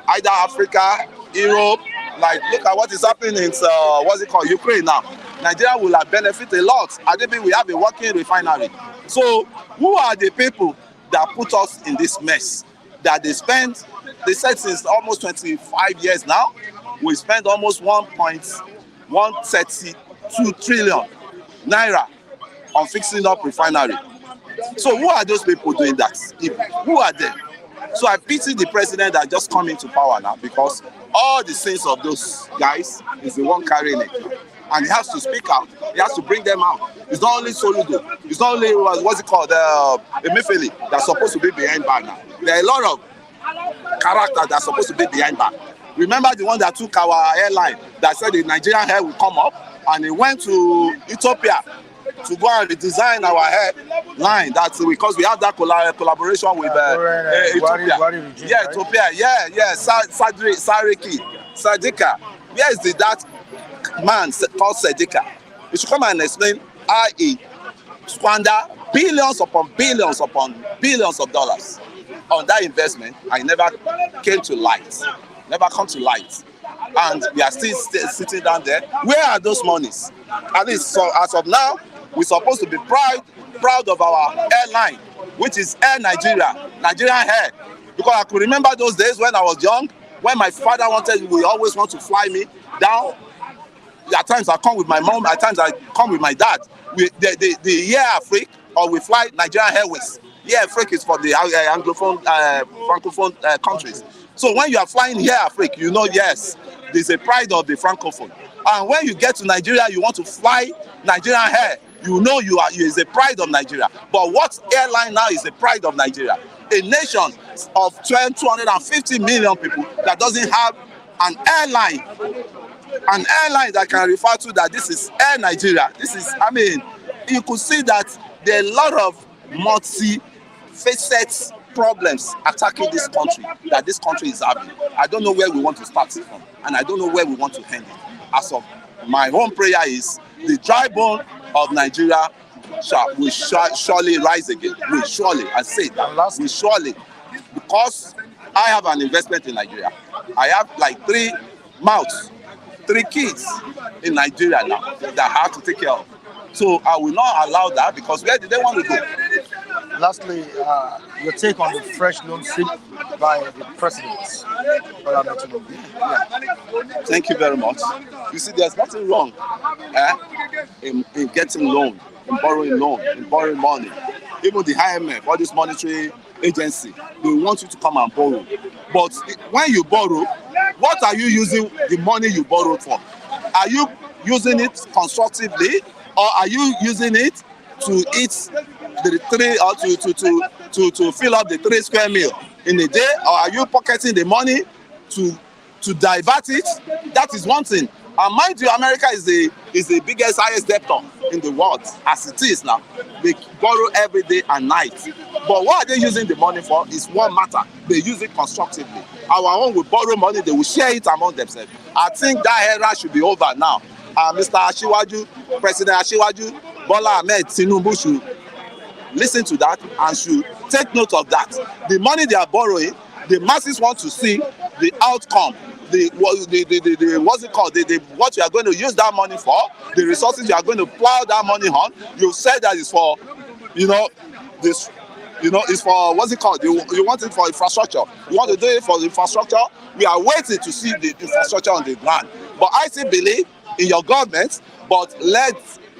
either Africa, Europe. Like, look at what is happening in Ukraine now. Nigeria will have benefited a lot. I think we have a working refinery. So who are the people that put us in this mess? That they said since almost 25 years now, we spend almost 1.132 trillion naira on fixing up refinery. So who are those people doing that? Who are they? So I pity the president that just come into power now, because all the sins of those guys is the one carrying it. And he has to speak out. He has to bring them out. It's not only Soludo. It's not only, Emefiele that's supposed to be behind bar now. There are a lot of characters that's supposed to be behind bar. Remember the one that took our airline, that said the Nigerian hair will come up, and he went to Ethiopia to go and redesign our line. That's because we have that collaboration with Ethiopia. Ethiopia. Sadika. Where is that man called Sadika? He should come and explain how he squander billions upon billions upon billions of dollars on that investment, and it never came to light. Never come to light. And we are still sitting down there. Where are those monies? At least, so as of now, we're supposed to be proud of our airline, which is Air Nigeria, Nigerian Air. Because I could remember those days when I was young, when my father would always want to fly me down. At times I come with my mom, at times I come with my dad. The Air Afrique, or we fly Nigerian Airways. Air Afrique is for the Anglophone, Francophone countries. So when you are flying Air Afrique, yes, there's a pride of the Francophone. And when you get to Nigeria, you want to fly Nigerian Air, you is a pride of Nigeria. But what airline now is the pride of Nigeria? A nation of 250 million people that doesn't have an airline that can refer to that this is Air Nigeria. This is, you could see that There are a lot of multi-facets problems attacking this country that this country is having. I don't know where we want to start from, and I don't know where we want to end it. As of my own prayer is the dry bone of Nigeria will surely rise again. Will surely, I say that, will surely, because I have an investment in Nigeria. I have like 3 mouths, 3 kids in Nigeria now that I have to take care of. So I will not allow that, because where do they want to go? Lastly, your take on the fresh loan slip by the president. Thank you very much. You see, there's nothing wrong in getting loan, in borrowing money. Even the IMF, all this monetary agency, they want you to come and borrow. But when you borrow, what are you using the money you borrowed for? Are you using it constructively, or are you using it to eat the 3 or to fill up the 3 square meal in a day, or are you pocketing the money to divert it? That is one thing. And mind you, America is the biggest, highest debtor in the world as it is now. They borrow every day and night. But what are they using the money for is one matter. They use it constructively. Our own will borrow money, they will share it among themselves. I think that era should be over now. Mr. Asiwaju, President Asiwaju, Bola Ahmed Tinubu should listen to that and should take note of that. The money they are borrowing, the masses want to see the outcome. What's it called? What you are going to use that money for, the resources you are going to plow that money on. You said that is for, it's for, what's it called? You want it for infrastructure. You want to do it for the infrastructure. We are waiting to see the infrastructure on the ground. But I still believe in your government, but let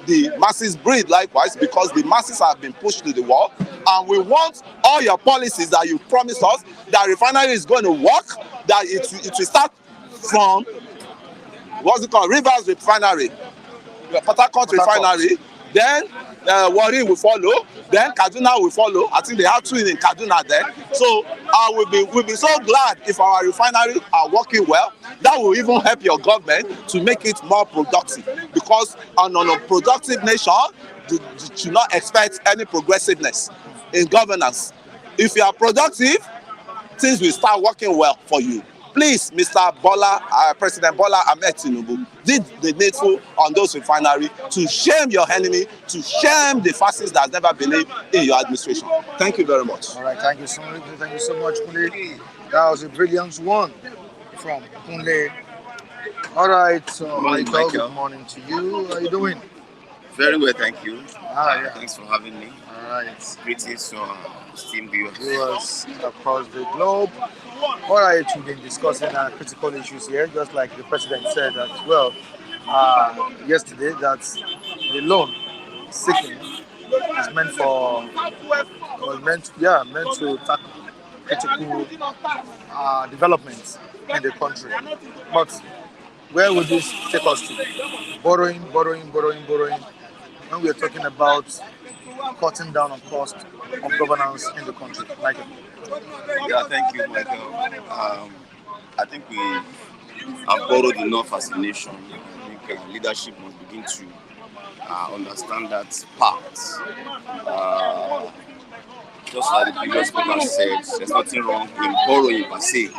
the masses breathe likewise, because the masses have been pushed to the wall, and we want all your policies that you promised us, that refinery is going to work, that it will start from, what's it called, Rivers Refinery, Port Harcourt Refinery, then Warri will follow, then Kaduna will follow. I think they have 2 in Kaduna there. So we'll be so glad if our refineries are working well. That will even help your government to make it more productive, because on a productive nation, you should not expect any progressiveness in governance. If you are productive, things will start working well for you. Please, President Bola Ahmed Tinubu, did the needful on those refineries to shame your enemy, to shame the fascists that never believed in your administration. Thank you very much. All right, thank you so much. Thank you so much, Kunle. That was a brilliant one from Kunle. All right, so Michael, good morning to you. How are you doing? Very well, thank you. Yeah. Thanks for having me. All right. Greetings to esteemed viewers. Viewers across the globe. All right, we've been discussing critical issues here, just like the president said as well yesterday, that the loan seeking is meant to tackle critical developments in the country. But where would this take us to? Borrowing. When we are talking about cutting down on cost of governance in the country. Michael. Yeah, thank you, Michael. I think we have borrowed enough as a nation. I think leadership must begin to understand that part. Just like the previous speaker said, there's nothing wrong in borrowing per se.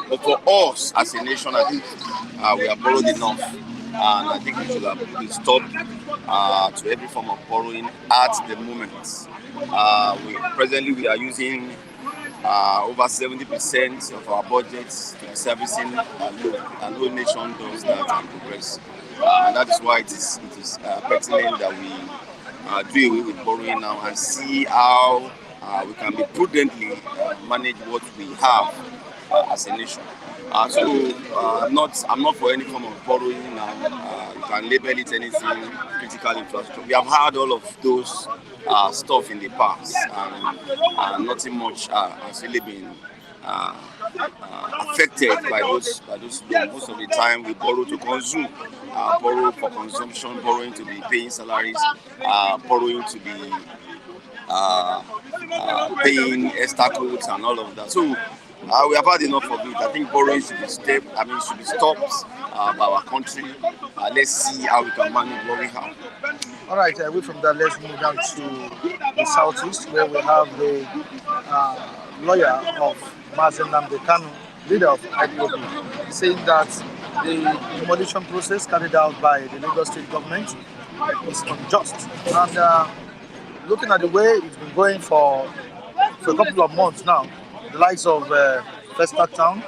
But for us as a nation, I think we have borrowed enough. And I think we should have stop to every form of borrowing at the moment. Presently, we are using over 70% of our budgets to be servicing and no nation does that and progress. And that is why it is pertinent that we do away with borrowing now and see how we can be prudently manage what we have as a nation. I'm not for any form of borrowing now. You can label it anything, critical infrastructure. We have had all of those stuff in the past, and nothing much has really been affected by those. Most of the time, we borrow to consume, borrow for consumption, borrowing to be paying salaries, borrowing to be paying extra codes and all of that. So We have had enough of it. I think borrowing should be stopped by our country. Let's see how we can manage what we have. All right, away from that, let's move down to the southeast, where we have the lawyer of Mazen Namde Kanu, leader of Ipob, saying that the demolition process carried out by the Lagos state government is unjust. And looking at the way it's been going for a couple of months now, the likes of Festa Town,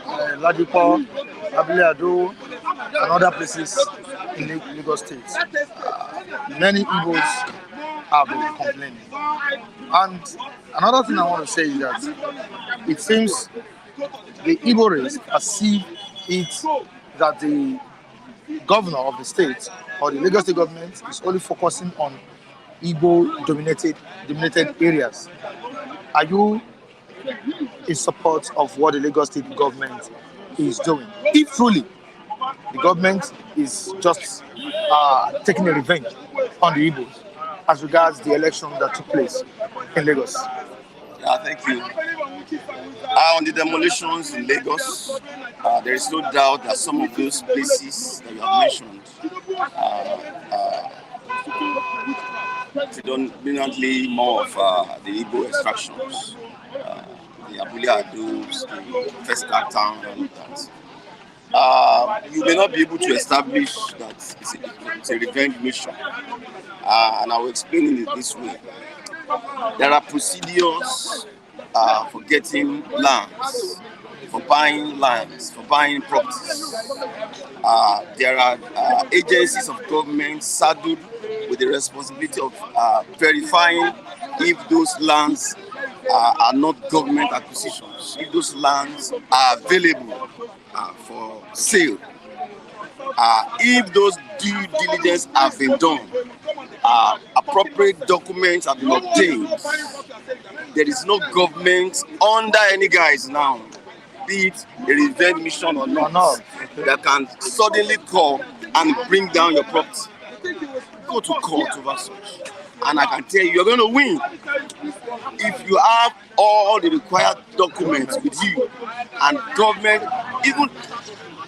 Ladipo, Abileado, and other places in Lagos State. Many Igbos have been complaining. And another thing I want to say is that it seems the Igbo race perceive it that the governor of the state or the Lagos state government is only focusing on Igbo dominated areas. Are you in support of what the Lagos state government is doing? If truly the government is just taking a revenge on the Igbos as regards the election that took place in Lagos. Yeah, thank you. On the demolitions in Lagos, there is no doubt that some of those places that you have mentioned predominantly more of the Igbo extractions, the Abule Adobs, the Festa Town, and all that. You may not be able to establish that it's a revenge mission, and I will explain it this way. There are procedures for getting lands, for buying lands, for buying properties. There are agencies of government saddled with the responsibility of verifying if those lands are not government acquisitions, if those lands are available for sale, if those due diligence have been done, appropriate documents have been obtained. There is no government under any guise now, be it a revenge mission or not, that can suddenly come and bring down your property. Go to court over such, and I can tell you, you're going to win if you have all the required documents with you. And government, even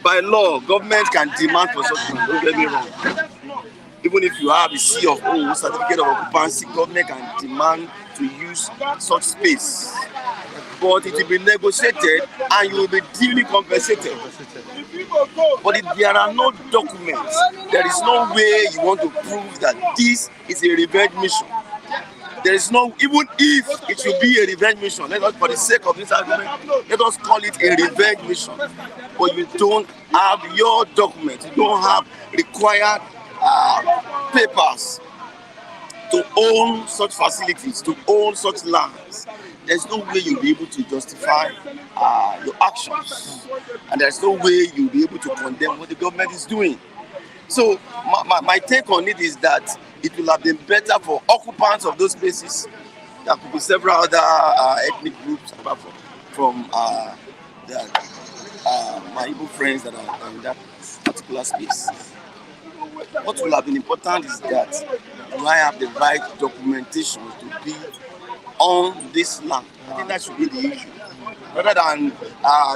by law, government can demand for such things. Don't get me wrong. Even if you have a C of certificate of occupancy, government can demand to use such space. But it will be negotiated and you will be duly compensated. But if there are no documents, there is no way you want to prove that this is a revenge mission. There is no, even if it should be a revenge mission, let us, for the sake of this argument, let us call it a revenge mission. But you don't have your documents, you don't have required papers to own such facilities, to own such lands. There's no way you'll be able to justify your actions, and there's no way you'll be able to condemn what the government is doing. So my take on it is that it will have been better for occupants of those places. There could be several other ethnic groups apart from my Igbo friends that are in that particular space. What will have been important is that do I have the right documentation to be on this land? I think that should be the issue. Rather than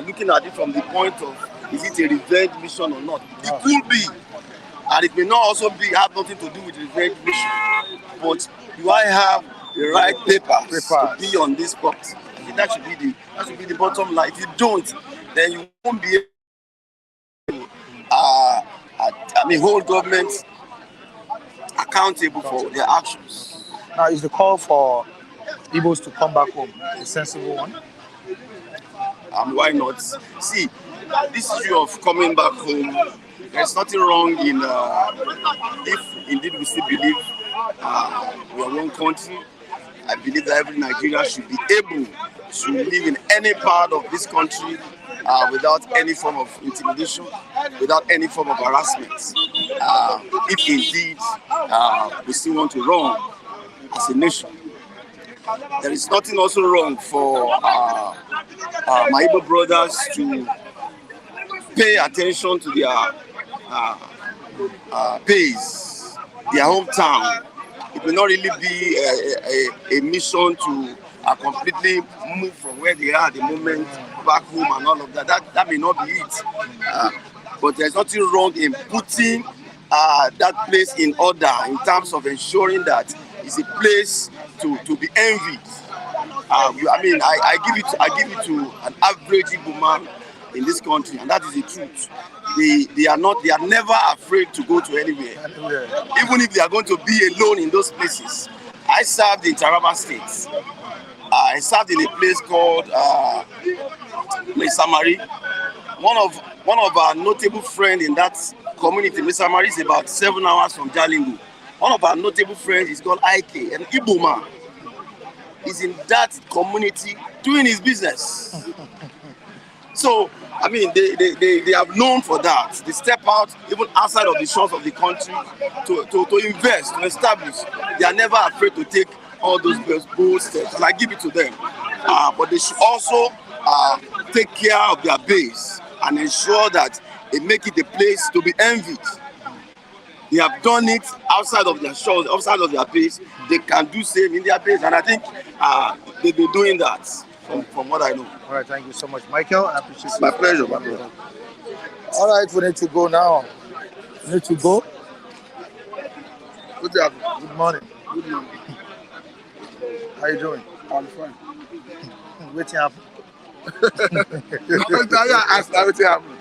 looking at it from the point of is it a revenge mission or not? It could be. And it may not also have nothing to do with revenge mission. But do I have the right papers to be on this property? I think that should be the bottom line. If you don't, then you won't be able to hold government accountable for their actions. Now, is the call for Igbos to come back home a sensible one? Why not? See, this issue of coming back home, there's nothing wrong in if indeed we still believe we are one country. I believe that every Nigerian should be able to live in any part of this country without any form of intimidation, without any form of harassment. If indeed we still want to run as a nation. There is nothing also wrong for my Igbo brothers to pay attention to their base, their hometown. It will not really be a mission to are completely moved from where they are at the moment back home and all of that. That may not be it. But there's nothing wrong in putting that place in order in terms of ensuring that it's a place to be envied. I give it to an average Igbo man in this country, and that is the truth. They are never afraid to go to anywhere, even if they are going to be alone in those places. I served in Taraba State. I served in a place called Mesamari. One of our notable friends in that community, Mesamari, is about 7 hours from Jalingo. One of our notable friends is called Ike, an Igbo man. He's in that community doing his business. So, I mean, they have known for that. They step out even outside of the shores of the country to invest, to establish. They are never afraid to take all those bold steps, and I give it to them. But they should also take care of their base and ensure that they make it a place to be envied. They have done it outside of their shores, outside of their base. They can do same in their base, and I think they've been doing that from what I know. All right, thank you so much, Michael. I appreciate it. My pleasure, my brother. All right, we need to go now. We need to go. Good job. Good morning. Good morning. How you doing? I'm fine. Waiting up. What's happening?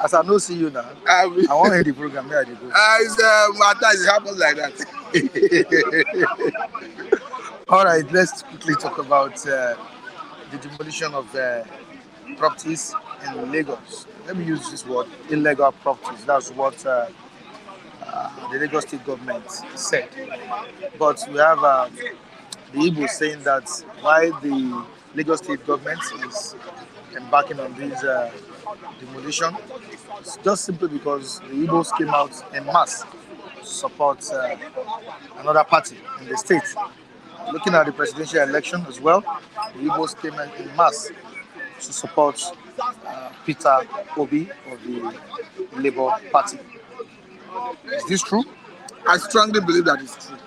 As I don't see you now, I want to hear the program. Where are you going? It happens like that. All right, let's quickly talk about the demolition of properties in Lagos. Let me use this word, illegal properties. That's what the Lagos State government said. But we have the Igbo saying that why the Lagos State government is embarking on this demolition, it's just simply because the Igbos came out en masse to support another party in the state. Looking at the presidential election as well, the Igbos came out en masse to support Peter Obi of the Labour Party. Is this true? I strongly believe that it's true.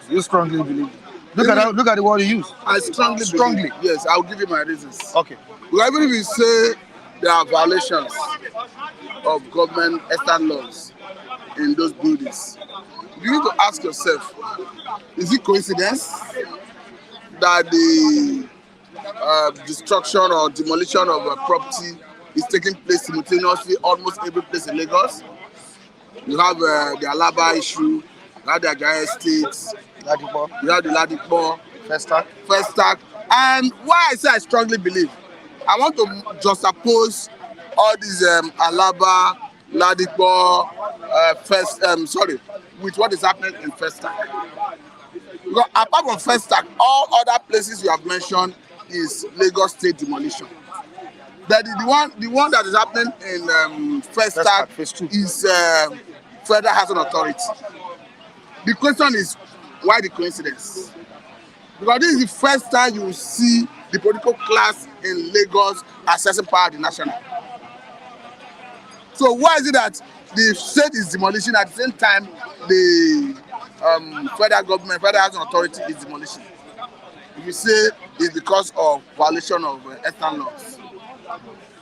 You strongly believe? Look at the word you use. I strongly believe. Yes, I'll give you my reasons. Okay. Well, even if you say there are violations of government extant laws in those buildings, you need to ask yourself, is it coincidence that the destruction or demolition of a property is taking place simultaneously almost every place in Lagos? You have the Alaba issue, you have the Ajah Estates, you have the Ladipo, Festac. And why I say I strongly believe, I want to juxtapose all these Alaba, Ladipo, with what is happening in Festac. Because apart from Festac, all other places you have mentioned is Lagos State demolition. But the one that is happening in Festac is Federal Housing Authority. The question is, why the coincidence? Because this is the first time you see the political class in Lagos accessing power at the national. So why is it that the state is demolishing at the same time the federal government, Federal Housing Authority is demolishing? If you say it's because of violation of extant laws.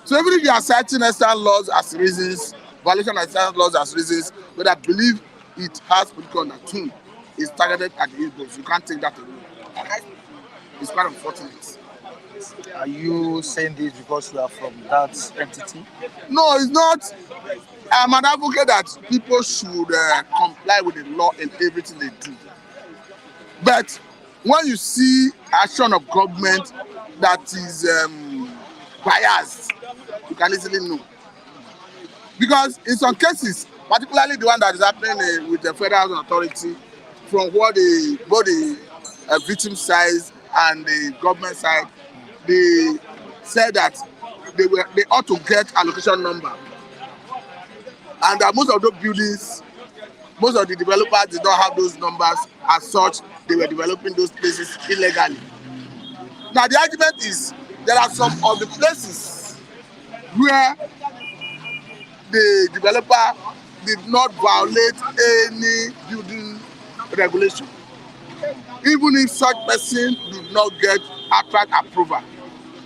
So even if you are citing extant laws as reasons, violation of extant laws as reasons, but I believe it has political undertone, it's targeted at the Igbos. You can't take that away. It's quite unfortunate. Are you saying this because you are from that entity? No, it's not. I'm an advocate that people should comply with the law in everything they do. But when you see action of government that is biased, you can easily know. Because in some cases, particularly the one that is happening with the Federal Housing Authority, from what both the victim side and the government side, they said that they ought to get allocation number, and that most of those buildings, most of the developers did not have those numbers. As such, they were developing those places illegally. Now the argument is there are some of the places where the developer did not violate any building regulation. even if such person did not get attract approval.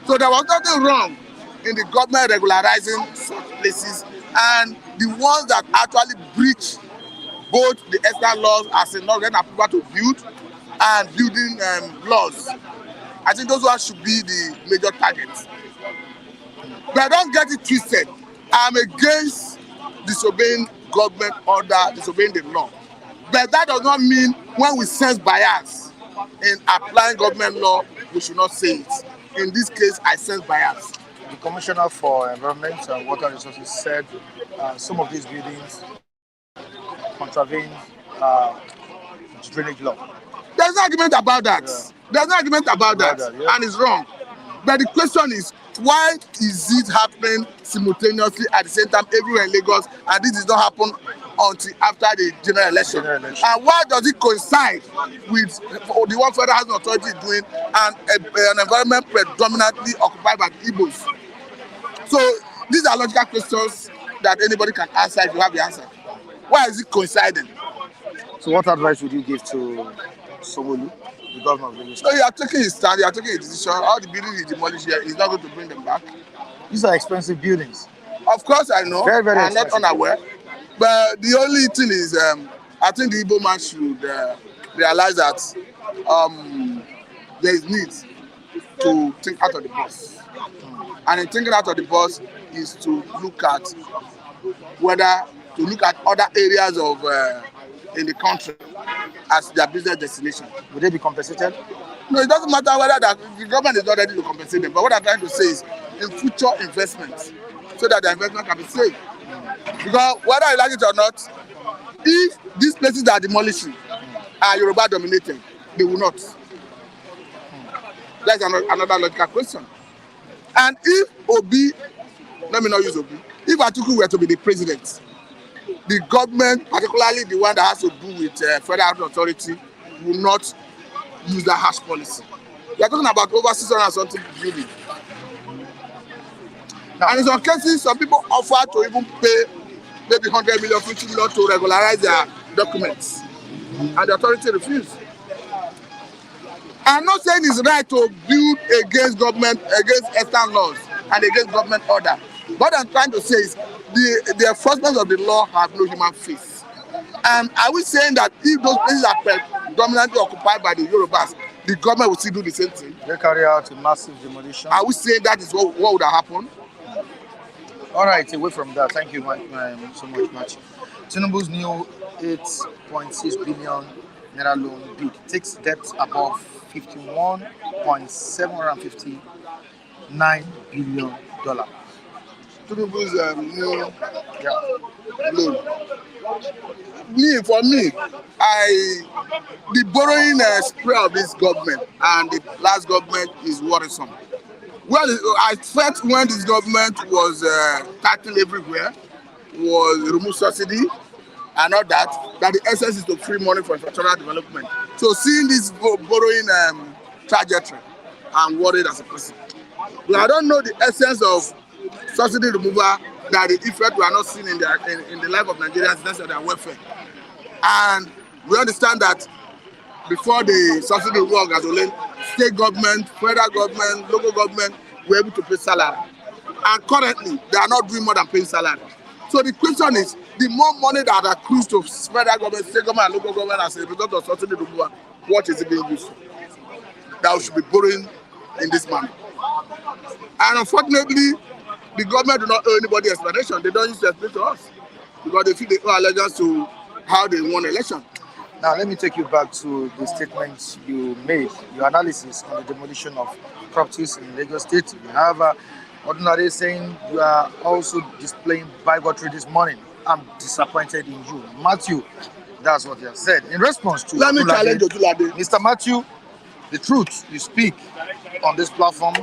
So there was nothing wrong in the government regularizing such places, and the ones that actually breach both the external laws as a not getting approval to build and building laws. I think those ones should be the major targets. But don't get it twisted. I'm against disobeying government order, disobeying the law. But that does not mean when we sense bias in applying government law, we should not say it. In this case, I sense bias. The Commissioner for Environment and Water Resources said some of these buildings contravene drainage law. There's no argument about that. Yeah. There's no argument about that, yeah. And it's wrong. But the question is, why is it happening simultaneously at the same time everywhere in Lagos, and this did not happen until after the general election? And why does it coincide with the one federal housing authority is doing and an environment predominantly occupied by the Igbos? So these are logical questions that anybody can answer if you have the answer. Why is it coinciding? So what advice would you give to Sanwo-Olu, the governor of Lagos? So you are taking his stand, you are taking a decision. All the buildings he demolished here, he's not going to bring them back. These are expensive buildings. Of course I know, very, very I'm not unaware. But the only thing is, I think the Igbo man should realize that there is need to think out of the box. And in thinking out of the box is to look at other areas of in the country as their business destination. Would they be compensated? No, it doesn't matter whether the government is not ready to compensate them. But what I'm trying to say is in future investments, so that the investment can be saved. Because whether you like it or not, if these places that are demolishing are Yoruba dominated, they will not. That's another logical question. And if Obi, let me not use Obi, if Atiku were to be the president, the government, particularly the one that has to do with federal authority, will not use that harsh policy. We are talking about over 600 and something buildings. And in some cases, some people offer to even pay maybe 100 million, 50 million to regularize their documents. And the authority refused. I'm not saying it's right to build against government, against external laws, and against government order. What I'm trying to say is the enforcement of the law have no human face. And are we saying that if those places are predominantly occupied by the Yorubas, the government will still do the same thing? They carry out a massive demolition. Are we saying that is what would have happened? All right, away from that, thank you so much, Machi. Tinubu's new 8.6 billion naira loan bid takes debt above 51.759 billion dollars. Tinubu's new loan. For me, the borrowing spree of this government and the last government is worrisome. Well, I felt when this government was tackling everywhere, was remove subsidy and all that the essence is to free money for infrastructural development. So seeing this borrowing trajectory, I'm worried as a person. But I don't know the essence of subsidy removal, that the effect we are not seeing in the life of Nigerians in terms of their welfare. And we understand that before the subsidy removal gasoline, state government, federal government, local government were able to pay salary. And currently, they are not doing more than paying salary. So the question is, the more money that accrues to federal government, state government, and local government as a result of subsidy removal, what is it being used for? That we should be borrowing in this manner. And unfortunately, the government do not owe anybody explanation. They don't use to explain to us because they feel they owe allegiance to how they won the election. Now, let me take you back to the statements you made, your analysis on the demolition of properties in Lagos State. You have Ordinary saying you are also displaying bigotry this morning. I'm disappointed in you. Matthew, that's what you have said. In response to Let me challenge Odulade. Mr. Matthew, the truth you speak on this platform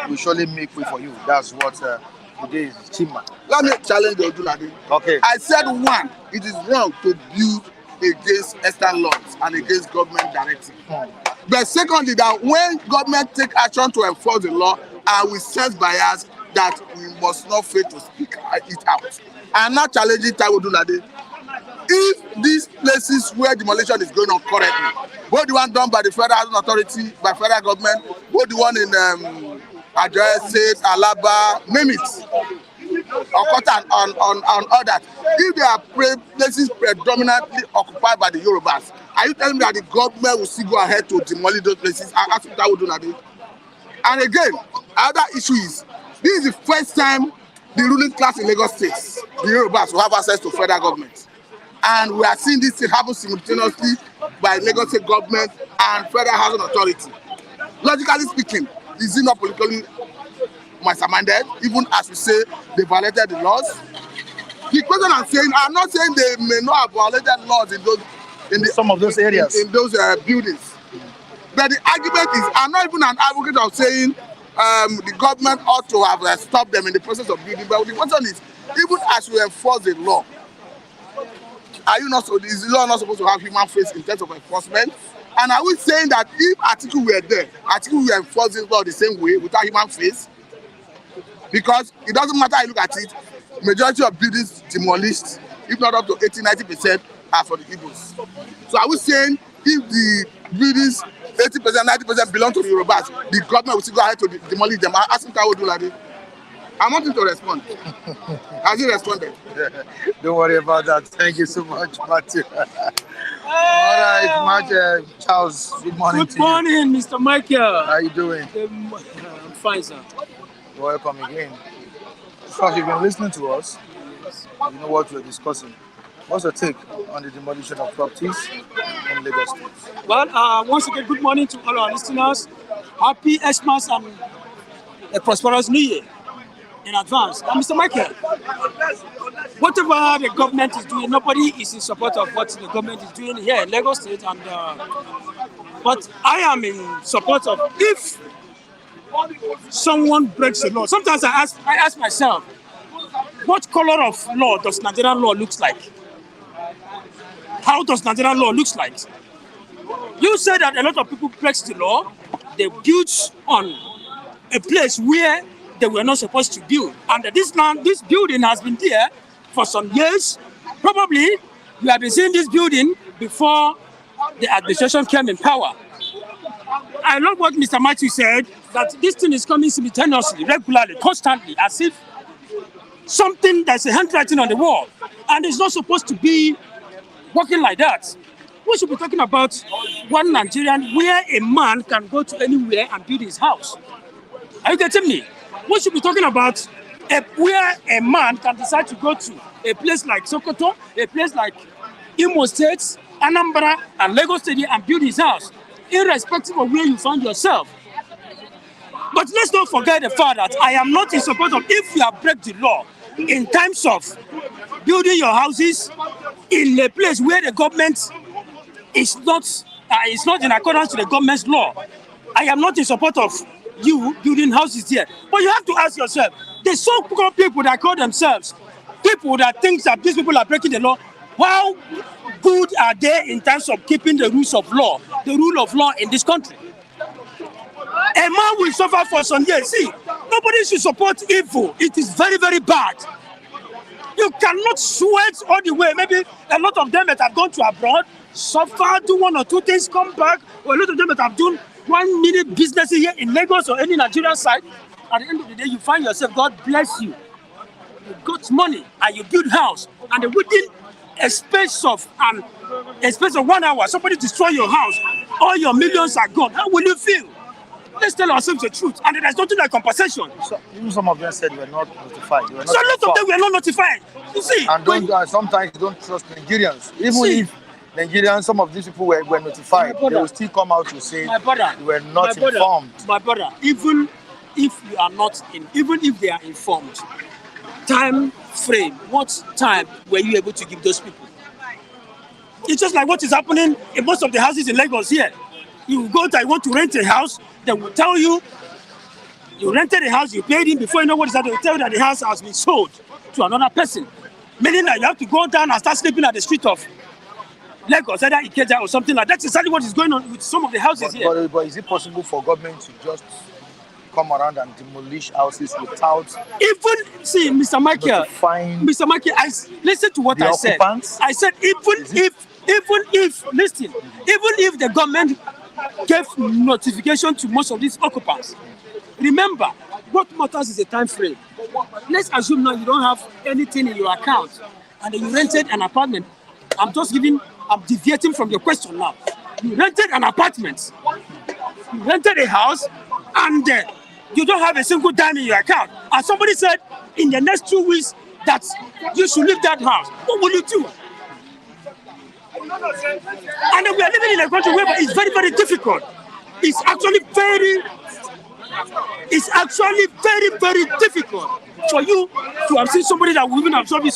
will surely make way for you. That's what today is Chima. Let me challenge Odulade. Okay. I said one, it is wrong to build against external laws and against government directive. But secondly, that when government take action to enforce the law and we sense bias, that we must not fail to speak it out. I'm not challenging Taiwo Odulade. if these places where demolition is going on currently, both the one done by the Federal Housing Authority, by federal government, both the one in Ajoy State, Alaba, name it, Okota and others, if they are places predominantly occupied by the Yorubas, are you telling me that the government will still go ahead to demolish those places? That's what I would do now. And again, another issue is, this is the first time the ruling class in Lagos State, the Yorubas, will have access to federal government. And we are seeing this thing happen simultaneously by Lagos State government and Federal Housing Authority. Logically speaking, is it not politically masterminded, even as we say they violated the laws? The question I'm not saying they may not have violated laws in some of those areas, in those buildings. But the argument is, I'm not even an advocate of saying the government ought to have stopped them in the process of building. But the question is, even as we enforce the law, is the law not supposed to have human face in terms of enforcement? And are we saying that if Article were there, Article will enforce this law the same way without human face? Because it doesn't matter how you look at it, majority of buildings demolished, if not up to 80-90%, are for the Igbos. So are we saying if the buildings 80%, 90% belong to the Yorubas, the government will still go ahead to demolish them? I asked him how do like it. I want him to respond. Has he responded? Don't worry about that. Thank you so much, Matthew. All right, Charles, good morning to you. Good morning, Mr. Michael. How are you doing? I'm fine, sir. You're welcome again. Because you've been listening to us, you know what we're discussing. What's your take on the demolition of properties in Lagos State? Well, once again, good morning to all our listeners. Happy Xmas and a prosperous New Year in advance. And Mr. Michael, whatever the government is doing, nobody is in support of what the government is doing here in Lagos State. And but I am in support of if someone breaks the law. Sometimes I ask myself, what color of law does Nigerian law looks like? How does Nigerian law looks like? You say that a lot of people break the law, they build on a place where they were not supposed to build. And this building has been there for some years. Probably you have been seeing this building before the administration came in power. I love what Mr. Matthew said, that this thing is coming simultaneously, regularly, constantly, as if something that's a handwriting on the wall. And it's not supposed to be working like that. We should be talking about one Nigerian where a man can go to anywhere and build his house. Are you getting me? We should be talking about where a man can decide to go to a place like Sokoto, a place like Imo State, Anambra, and Lagos State and build his house, irrespective of where you find yourself. But let's not forget the fact that I am not in support of if you have break the law in terms of building your houses in a place where the government is not in accordance with the government's law. I am not in support of you building houses here. But you have to ask yourself, the so-called people that call themselves people that think that these people are breaking the law, how good are they in terms of keeping the rules of law, the rule of law in this country? A man will suffer for some years. See, nobody should support evil. It is very, very bad. You cannot sweat all the way. Maybe a lot of them that have gone to abroad, suffer, do one or two things, come back, or a lot of them that have done 1 minute business here in Lagos or any Nigerian side. At the end of the day, you find yourself, God bless you. You got money and you build house, and within a space of 1 hour, somebody destroy your house, all your millions are gone. How will you feel? Let's tell ourselves the truth, and there's nothing like compensation. So, even some of them said they were not notified. So a lot of them were not notified. You see, and sometimes you don't trust Nigerians. Even if Nigerians, some of these people were notified, they will still come out to say they were not informed. My brother, even if you are not even if they are informed, time frame, what time were you able to give those people? It's just like what is happening in most of the houses in Lagos here. You go there, you want to rent a house, they will tell you, you rented a house, you paid in, before you know what is that, they will tell you that the house has been sold to another person. Meaning that you have to go down and start sleeping at the street of Lagos, either Ikeja or something like that. That's exactly what is going on with some of the houses here. But is it possible for government to just come around and demolish houses without Even see, Mr. Michael, notifying Mr. Michael, listen to what the I said. occupants? I said even if listen, even if the government gave notification to most of these occupants, remember what matters is a time frame. Let's assume now you don't have anything in your account and you rented an apartment. I'm deviating from your question now. You rented an apartment, you rented a house, and you don't have a single dime in your account. And somebody said in the next 2 weeks that you should leave that house. What will you do? And we are living in a country where it's very, very difficult. It's actually very, very difficult for you to have seen somebody that will even absorb you in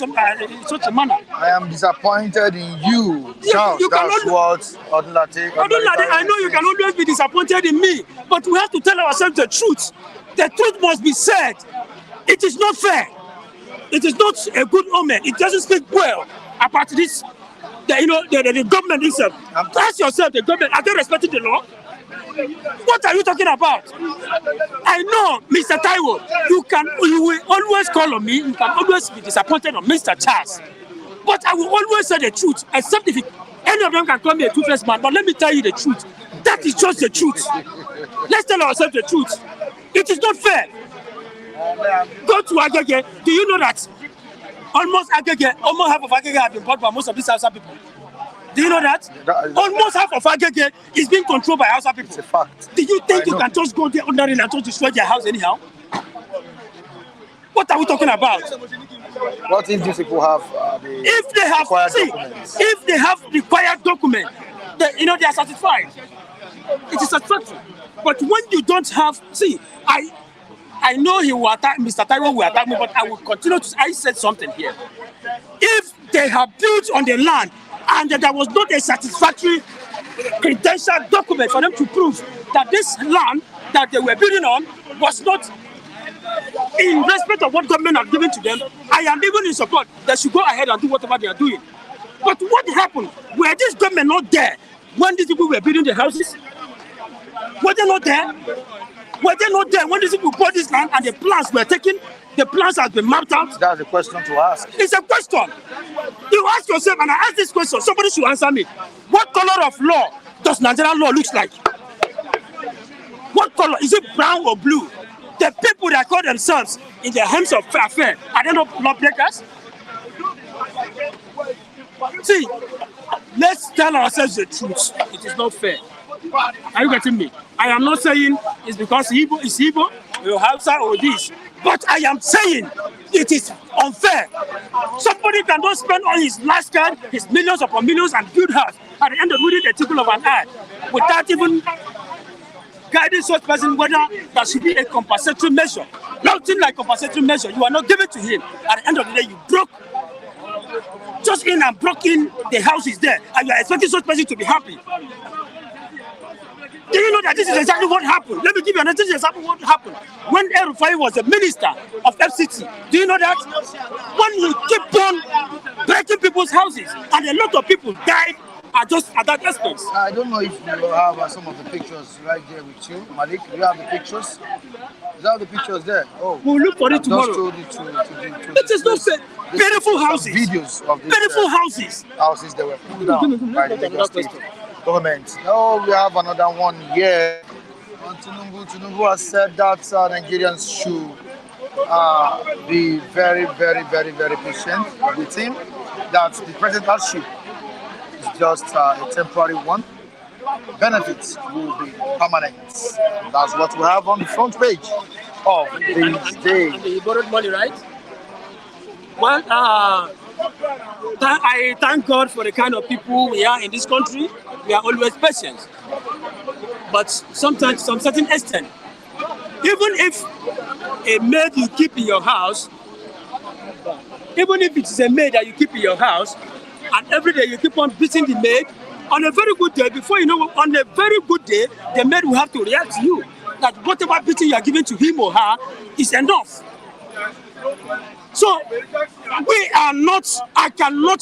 such a manner. I am disappointed in you, Charles. That's what Odunlade. I know you can always be disappointed in me, but we have to tell ourselves the truth. The truth must be said. It is not fair. It is not a good omen. It doesn't speak well about this. The government itself. Ask yourself, the government, are they respecting the law? What are you talking about? I know, Mr. Taiwo, you will always call on me. You can always be disappointed on Mr. Charles. But I will always say the truth, except if any of them can call me a two-faced man. But let me tell you the truth. That is just the truth. Let's tell ourselves the truth. It is not fair. Go to Agege. Do you know that almost half of Agege have been bought by most of these Hausa people? Do you know that? Almost half of Agege is being controlled by Hausa people. It's a fact. Do you think you can just go there under and just destroy their house anyhow? What are we talking about? What if these people have if they have required document, they are satisfied. It is satisfactory. But when you don't have, I know he will attack, Mr. Taiwo will attack me, but I will continue to. I said something here. If they have built on the land and that there was not a satisfactory credential document for them to prove that this land that they were building on was not in respect of what government have given to them, I am even in support. They should go ahead and do whatever they are doing. But what happened? Were this government not there when these people were building the houses? Were they not there? Were they not there when these people bought this land and the plans were taken? The plans have been mapped out? That's a question to ask. It's a question. You ask yourself, and I ask this question, somebody should answer me. What color of law does Nigerian law look like? What color? Is it brown or blue? The people that call themselves in the hems of affair, are they not lawbreakers? See, let's tell ourselves the truth. It is not fair. Are you getting me? I am not saying it's because Igbo is Igbo, or Hausa, or this. But I am saying it is unfair. Somebody can don't spend all his last card, his millions upon millions, and build house at the end of the tickle of an eye, without even guiding such person whether there should be a compensatory measure. Nothing like compensatory measure. You are not giving to him. At the end of the day, you broke just in and broke in. The house is there, and you are expecting such person to be happy. Do you know that this is exactly what happened? Let me give you another example of what happened. When El-Rufai was the minister of FCT, do you know that? When you keep on breaking people's houses, and a lot of people died at that expense. I don't know if you have some of the pictures right there with you, Malik. Do you have the pictures? You have the pictures there? Oh, we'll look for it tomorrow. It is not fair. Beautiful houses. Videos of these, beautiful houses. Houses that were pulled down by the Lagos State government. Now we have another one here. Tinubu has said that Nigerians should be very, very, very, very patient with him. That the presidency is just a temporary one. Benefits will be permanent. That's what we have on the front page of this day. And you borrowed money, right? Well, I thank God for the kind of people we are in this country. We are always patient. But sometimes, to some certain extent, even if a maid you keep in your house, even if it is a maid that you keep in your house, and every day you keep on beating the maid, on a very good day, before you know, on a very good day, the maid will have to react to you. That whatever beating you are giving to him or her is enough. So, we are not, I cannot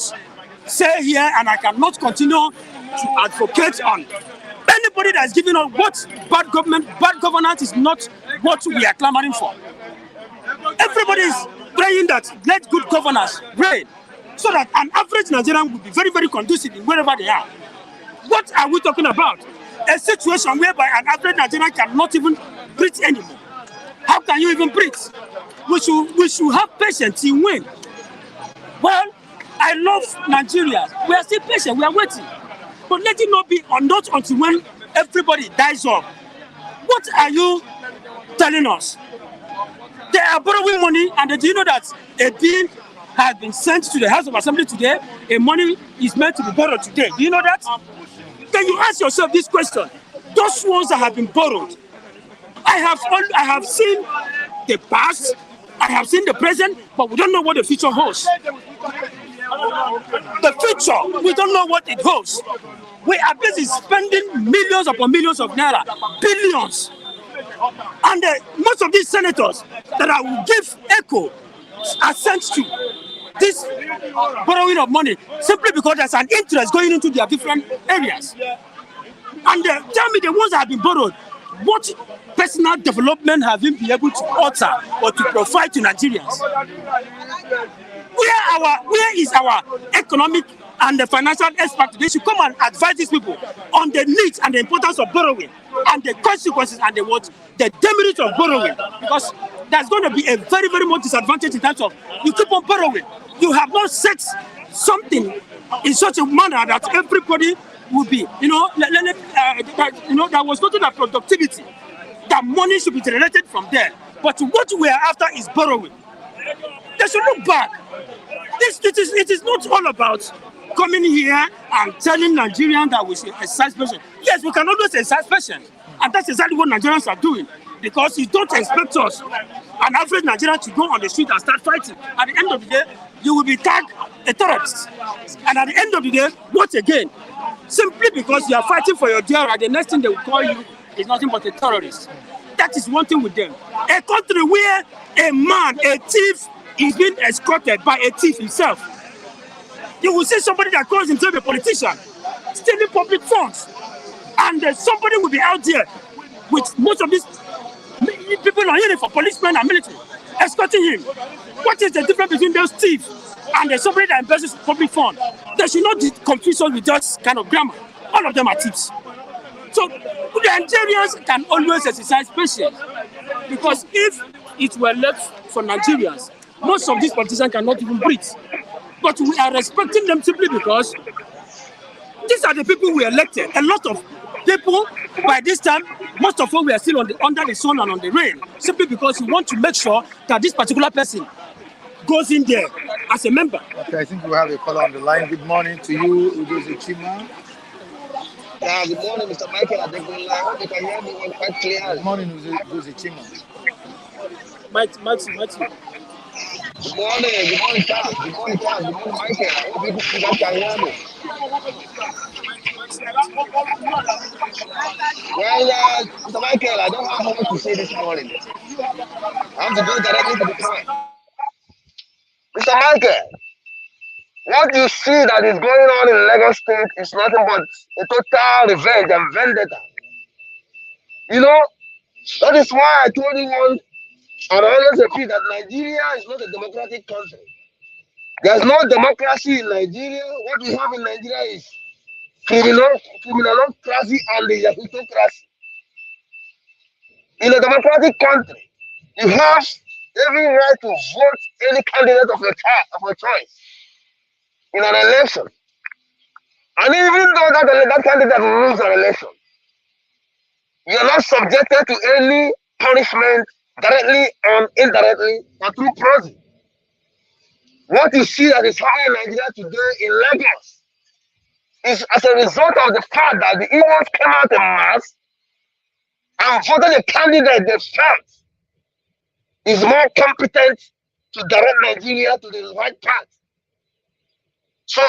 say here and I cannot continue to advocate on anybody that is giving on what bad governance is not what we are clamoring for. Everybody is praying that let good governance reign so that an average Nigerian will be very, very conducive in wherever they are. What are we talking about? A situation whereby an average Nigerian cannot even breathe anymore. How can you even breathe? We should have patience in when. Well, I love Nigeria. We are still patient. We are waiting. But let it not be not until when everybody dies off. What are you telling us? They are borrowing money, and do you know that a bill has been sent to the House of Assembly today? A money is meant to be borrowed today. Do you know that? Then you ask yourself this question: those ones that have been borrowed, I have seen the past, I have seen the present, but we don't know what the future holds. The future, we don't know what it holds. We are busy spending millions upon millions of naira, billions. And most of these senators that I will give echo assent to this borrowing of money simply because there's an interest going into their different areas. And tell me, the ones that have been borrowed, what personal development have you been able to alter or to provide to Nigerians? Where is our economic and the financial expert? They should come and advise these people on the needs and the importance of borrowing and the consequences and the demerits of borrowing, because there's going to be a very, very much disadvantage in terms of you keep on borrowing. You have not set something in such a manner that everybody will be, that was not that productivity, that money should be generated from there. But what we are after is borrowing. They should look back. It is not all about coming here and telling Nigerians that we should exercise patience. Yes, we can always exercise patience, and that's exactly what Nigerians are doing. Because you don't expect us, an average Nigerian, to go on the street and start fighting. At the end of the day, you will be tagged a terrorist. And at the end of the day, what again? Simply because you are fighting for your dear right, the next thing they will call you is nothing but a terrorist. That is one thing with them. A country where a thief, is being escorted by a thief himself. You will see somebody that calls himself a politician stealing public funds, and somebody will be out there with most of these people on uniform, policemen and military, escorting him. What is the difference between those thieves and somebody that embezzles public funds? They should not confuse us with just kind of grammar. All of them are thieves. So the Nigerians can always exercise patience, because if it were left for Nigerians, most of these politicians cannot even breathe. But we are respecting them simply because these are the people we elected. A lot of people, by this time, most of them were still under the sun and on the rain, simply because we want to make sure that this particular person goes in there as a member. Okay, I think we have a caller on the line. Good morning to you, Udozi Chima. Yeah, good morning, Mr. Michael. I hope you can hear me quite clearly. Good morning, Udozi Chima. Matthew. Good morning, Charles. Good morning, Michael. I hope you guys can hear me. Well, Mr. Michael, I don't have much to say this morning. I have to go directly to the point. Mr. Michael, what you see that is going on in Lagos State is nothing but a total revenge and vendetta. That is why I told you once, and I always repeat, that Nigeria is not a democratic country. There's no democracy in Nigeria. What we have in Nigeria is criminalocracy and the hypocrisy. In a democratic country, you have every right to vote any candidate of your choice in an election. And even though that candidate loses an election, you are not subjected to any punishment directly and indirectly or through proxy. What you see that is happening in Nigeria today in Lagos is as a result of the fact that the Igbos came out in mass and voted a candidate they felt is more competent to direct Nigeria to the right path. So,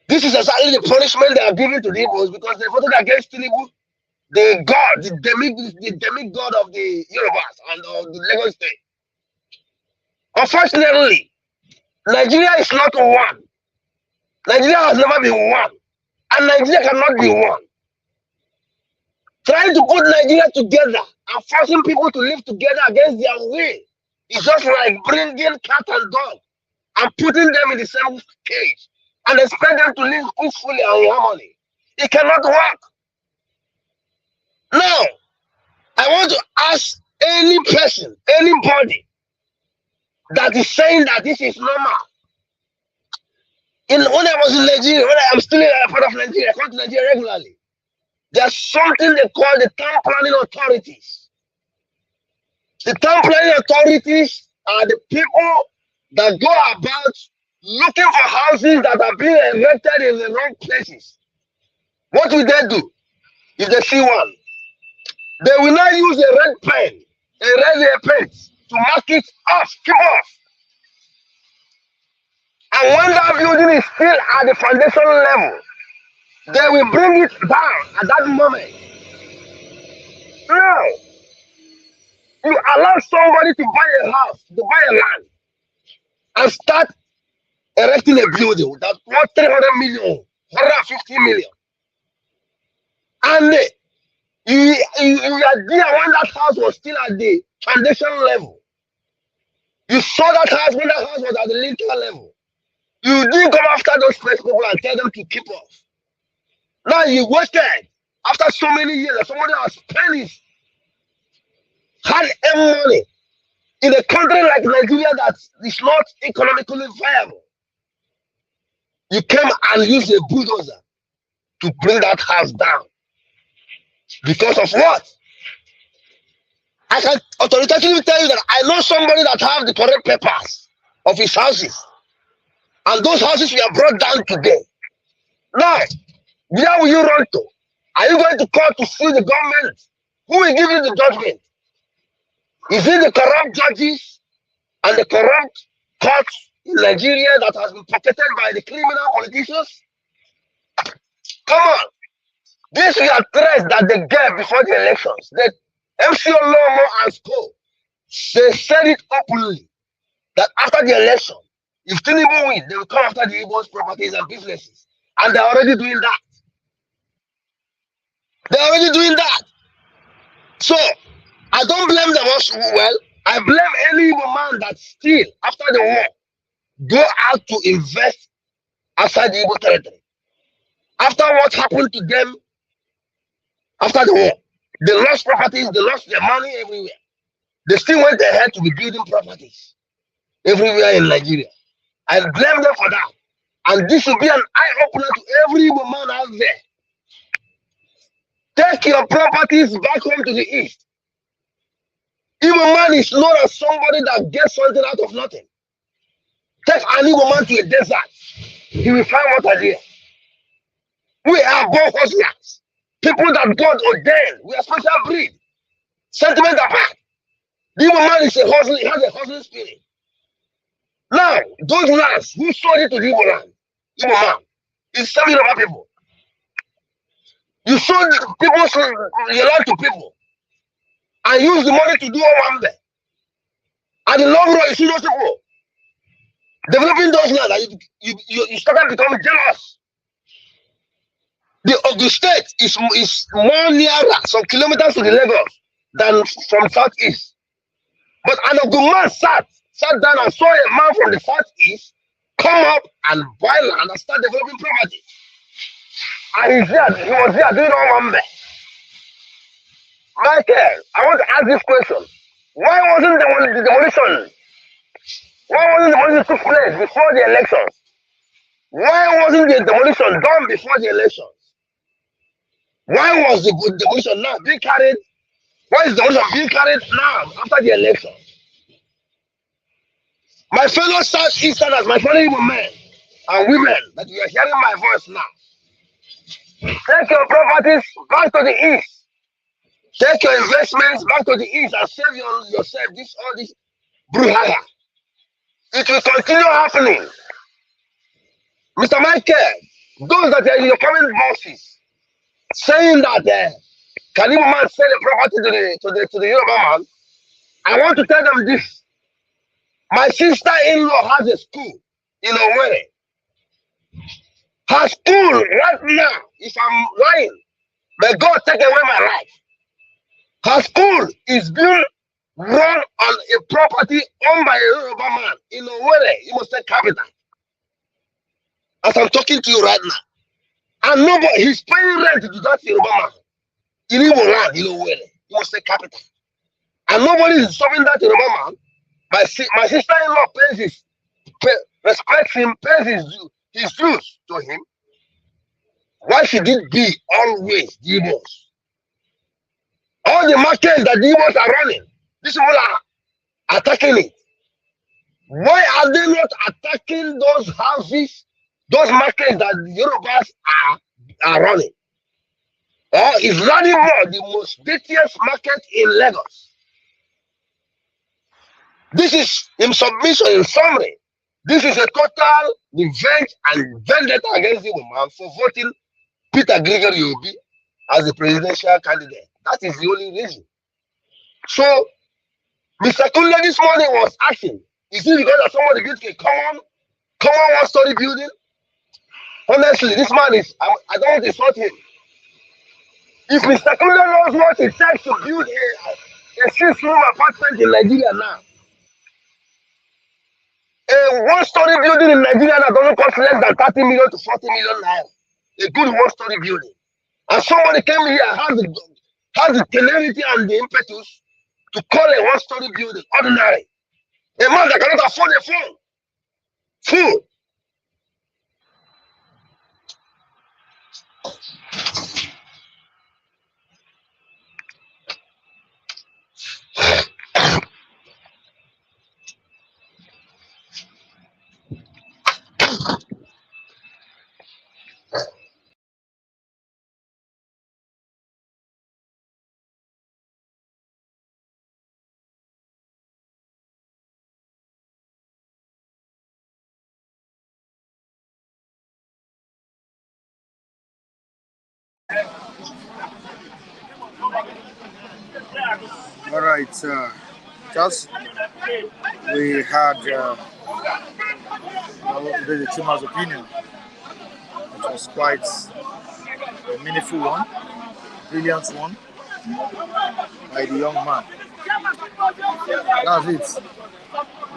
this is exactly the punishment they are giving to the Igbos, because they voted against Tinubu, the demigod of the universe and of the Lagos State. Unfortunately, Nigeria is not one. Nigeria has never been one, and Nigeria cannot be one. Trying to put Nigeria together and forcing people to live together against their will is just like bringing cat and dog and putting them in the same cage and expect them to live peacefully and in harmony. It cannot work. Now, I want to ask any person, anybody that is saying that this is normal. When I was in Nigeria, when I'm still a part of Nigeria, I come to Nigeria regularly. There's something they call the town planning authorities. The town planning authorities are the people that go about looking for houses that are being erected in the wrong places. What will they do if they see one? They will not use a red pen, a red paint to mark it off, keep off. And when that building is still at the foundation level, they will bring it down at that moment. Now, you allow somebody to buy a house, to buy a land, and start erecting a building that worth 300 million, 150 million. And you are there when that house was still at the foundation level. You saw that house when that house was at the lintel level. You didn't come after those people and tell them to keep off. Now you waited after so many years that somebody has spent his hard-earned money in a country like Nigeria that is not economically viable. You came and used a bulldozer to bring that house down. Because of what? I can authoritatively tell you that I know somebody that have the correct papers of his houses. And those houses were brought down today. Now, where will you run to? Are you going to court to sue the government? Who will give you the judgment? Is it the corrupt judges and the corrupt courts in Nigeria that has been pocketed by the criminal politicians? Come on. These were threats that they gave before the elections. The MCO Lomo and SCO, they said it openly that after the election, if Tinubu wins, they will come after the Igbo's properties and businesses. And they're already doing that. They're already doing that. So, I don't blame them also well. I blame any Igbo man that still, after the war, go out to invest outside the Igbo territory. After what happened to them after the war, they lost properties, they lost their money everywhere. They still went ahead to be building properties everywhere in Nigeria. I blame them for that. And this will be an eye-opener to every Igbo man out there. Take your properties back home to the east. Igbo man is not as somebody that gets something out of nothing. Take an Igbo man to a desert. He will find water there. We are both hustlers. People that God ordained. We are special breed. Sentiment apart. The Igbo man is a hustler. He has a hustling spirit. Now, those lands, who sold it to the Igbo land? Igbo man. It's 7 other people. You sold your land to people and use the money to do one day. And the long run, you see those people developing those lands. You started becoming jealous. The state is more nearer, some kilometers to the Lagos than from southeast. But an Oguman sat down and saw a man from the southeast come up and buy land and start developing property. And he was there doing all one day. Michael, I want to ask this question. Why wasn't the demolition? Why wasn't the demolition took place before the elections? Why wasn't the demolition done before the elections? Why was the demolition now being carried? Why is the demolition being carried now after the elections? My fellow Southeasterners, my fellow Igbo men and women that you are hearing my voice now, take your properties back to the east. Take your investments back to the east and save yourself all this brouhaha. It will continue happening. Mr. Michael, those that are your current bosses saying that can Igbo man sell the property to the Yoruba man, I want to tell them this. My sister-in-law has a school in Owerri. Her school right now, if I'm lying, May God take away my life. Her school is built run on a property owned by a Yoruba man in Owerri, Imo State capital. As I'm talking to you right now. And nobody, he's paying rent to that Yoruba man in Igbo land, in Owerri, Imo State capital. And nobody is stopping that Yoruba man. My sister-in-law respects him, pays his dues to him. Why should it be always the Igbos? All the markets that the Igbos are running, these people are attacking it. Why are they not attacking those houses, those markets that the Yorubas are running? Or is Ladimo the most dirtiest market in Lagos? This is in submission, in summary. This is a total revenge and vendetta against the woman for voting Peter Gregory Obi as the presidential candidate. That is the only reason. So, Mr. Kunle this morning was asking, is it because of somebody built a common one-story building? Honestly, this man is, I don't want to insult him. If Mr. Kunle knows what it takes to build a 6-room apartment in Nigeria now, a one-story building in Nigeria that doesn't cost less than 30 million to 40 million naira. A good one-story building. And somebody came here and has the temerity and the impetus to call a one-story building ordinary. A man that cannot afford a phone. Food. All right, just we had the Chima's opinion. It was quite a meaningful one, brilliant one by the young man. That's it.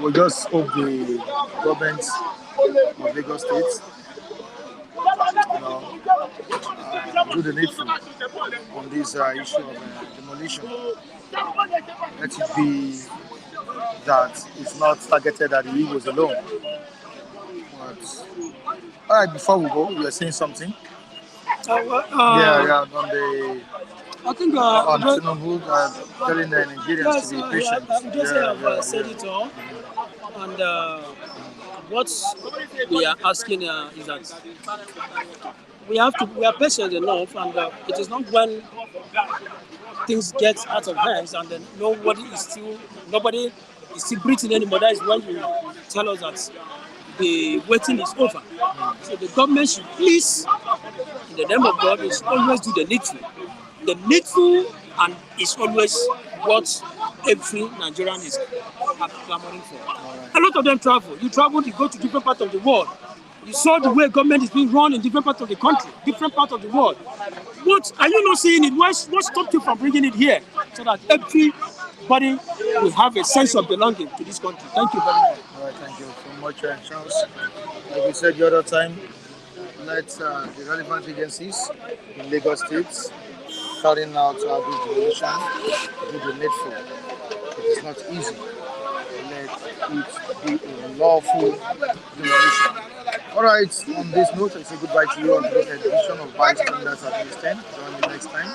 We'll just hope the government of Lagos State, do the needful on this issue of demolition. Let it be that it's not targeted at the Igbos alone. But, all right, before we go, you were saying something. Yeah, on the. I think on Tinubu telling the Nigerians to be patient. I just have said it all. And what we are asking is that we are patient enough, and it is not when things get out of hands and then nobody is still breathing anymore. That is when you tell us that the waiting is over. So the government should please, in the name of God, is always do the needful. The needful, and is always what every Nigerian is clamoring for. A lot of them travel. You travel, you go to different parts of the world. You saw the way government is being run in different parts of the country, different parts of the world. What are you not seeing it? What stopped you from bringing it here? So that everybody will have a sense of belonging to this country. Thank you very much. All right, thank you so much, Charles. Like we said the other time, let the relevant agencies in Lagos State carrying out this demolition do the needful. It is not easy. Let it be a lawful demolition. All right, on this note, I say goodbye to you on today's edition of Bystanders at News 10. Join me next time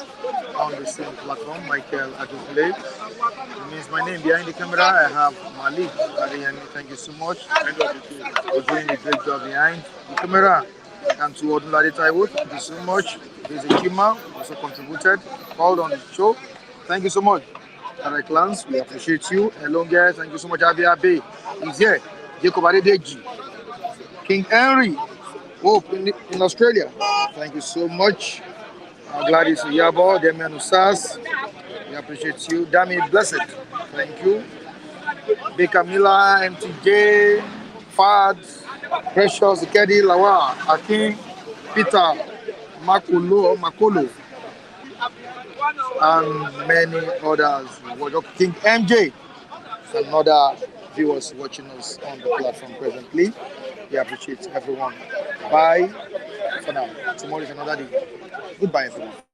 on the same platform, Michael Adufle. It means my name behind the camera. I have Malik Adeyemi. Thank you so much for doing a great job behind the camera. And to Odunlade Taiwo, thank you so much. There's a Kima also contributed, called on the show. Thank you so much. Alright, clans, we appreciate you. Hello, guys. Thank you so much. Abia Bay is here. Jacob Adedeji. King Henry, Hope in Australia. Thank you so much. Gladys Yabo, Demian Usas. We appreciate you. Dami Blessed. Thank you. Baker Miller, MTJ, Fad, Precious, Kedi, Lawa, Akin, Peter, Makolo. and many others. King MJ and other viewers watching us on the platform presently. We appreciate everyone. Bye for now. Tomorrow is another day. Goodbye, everyone.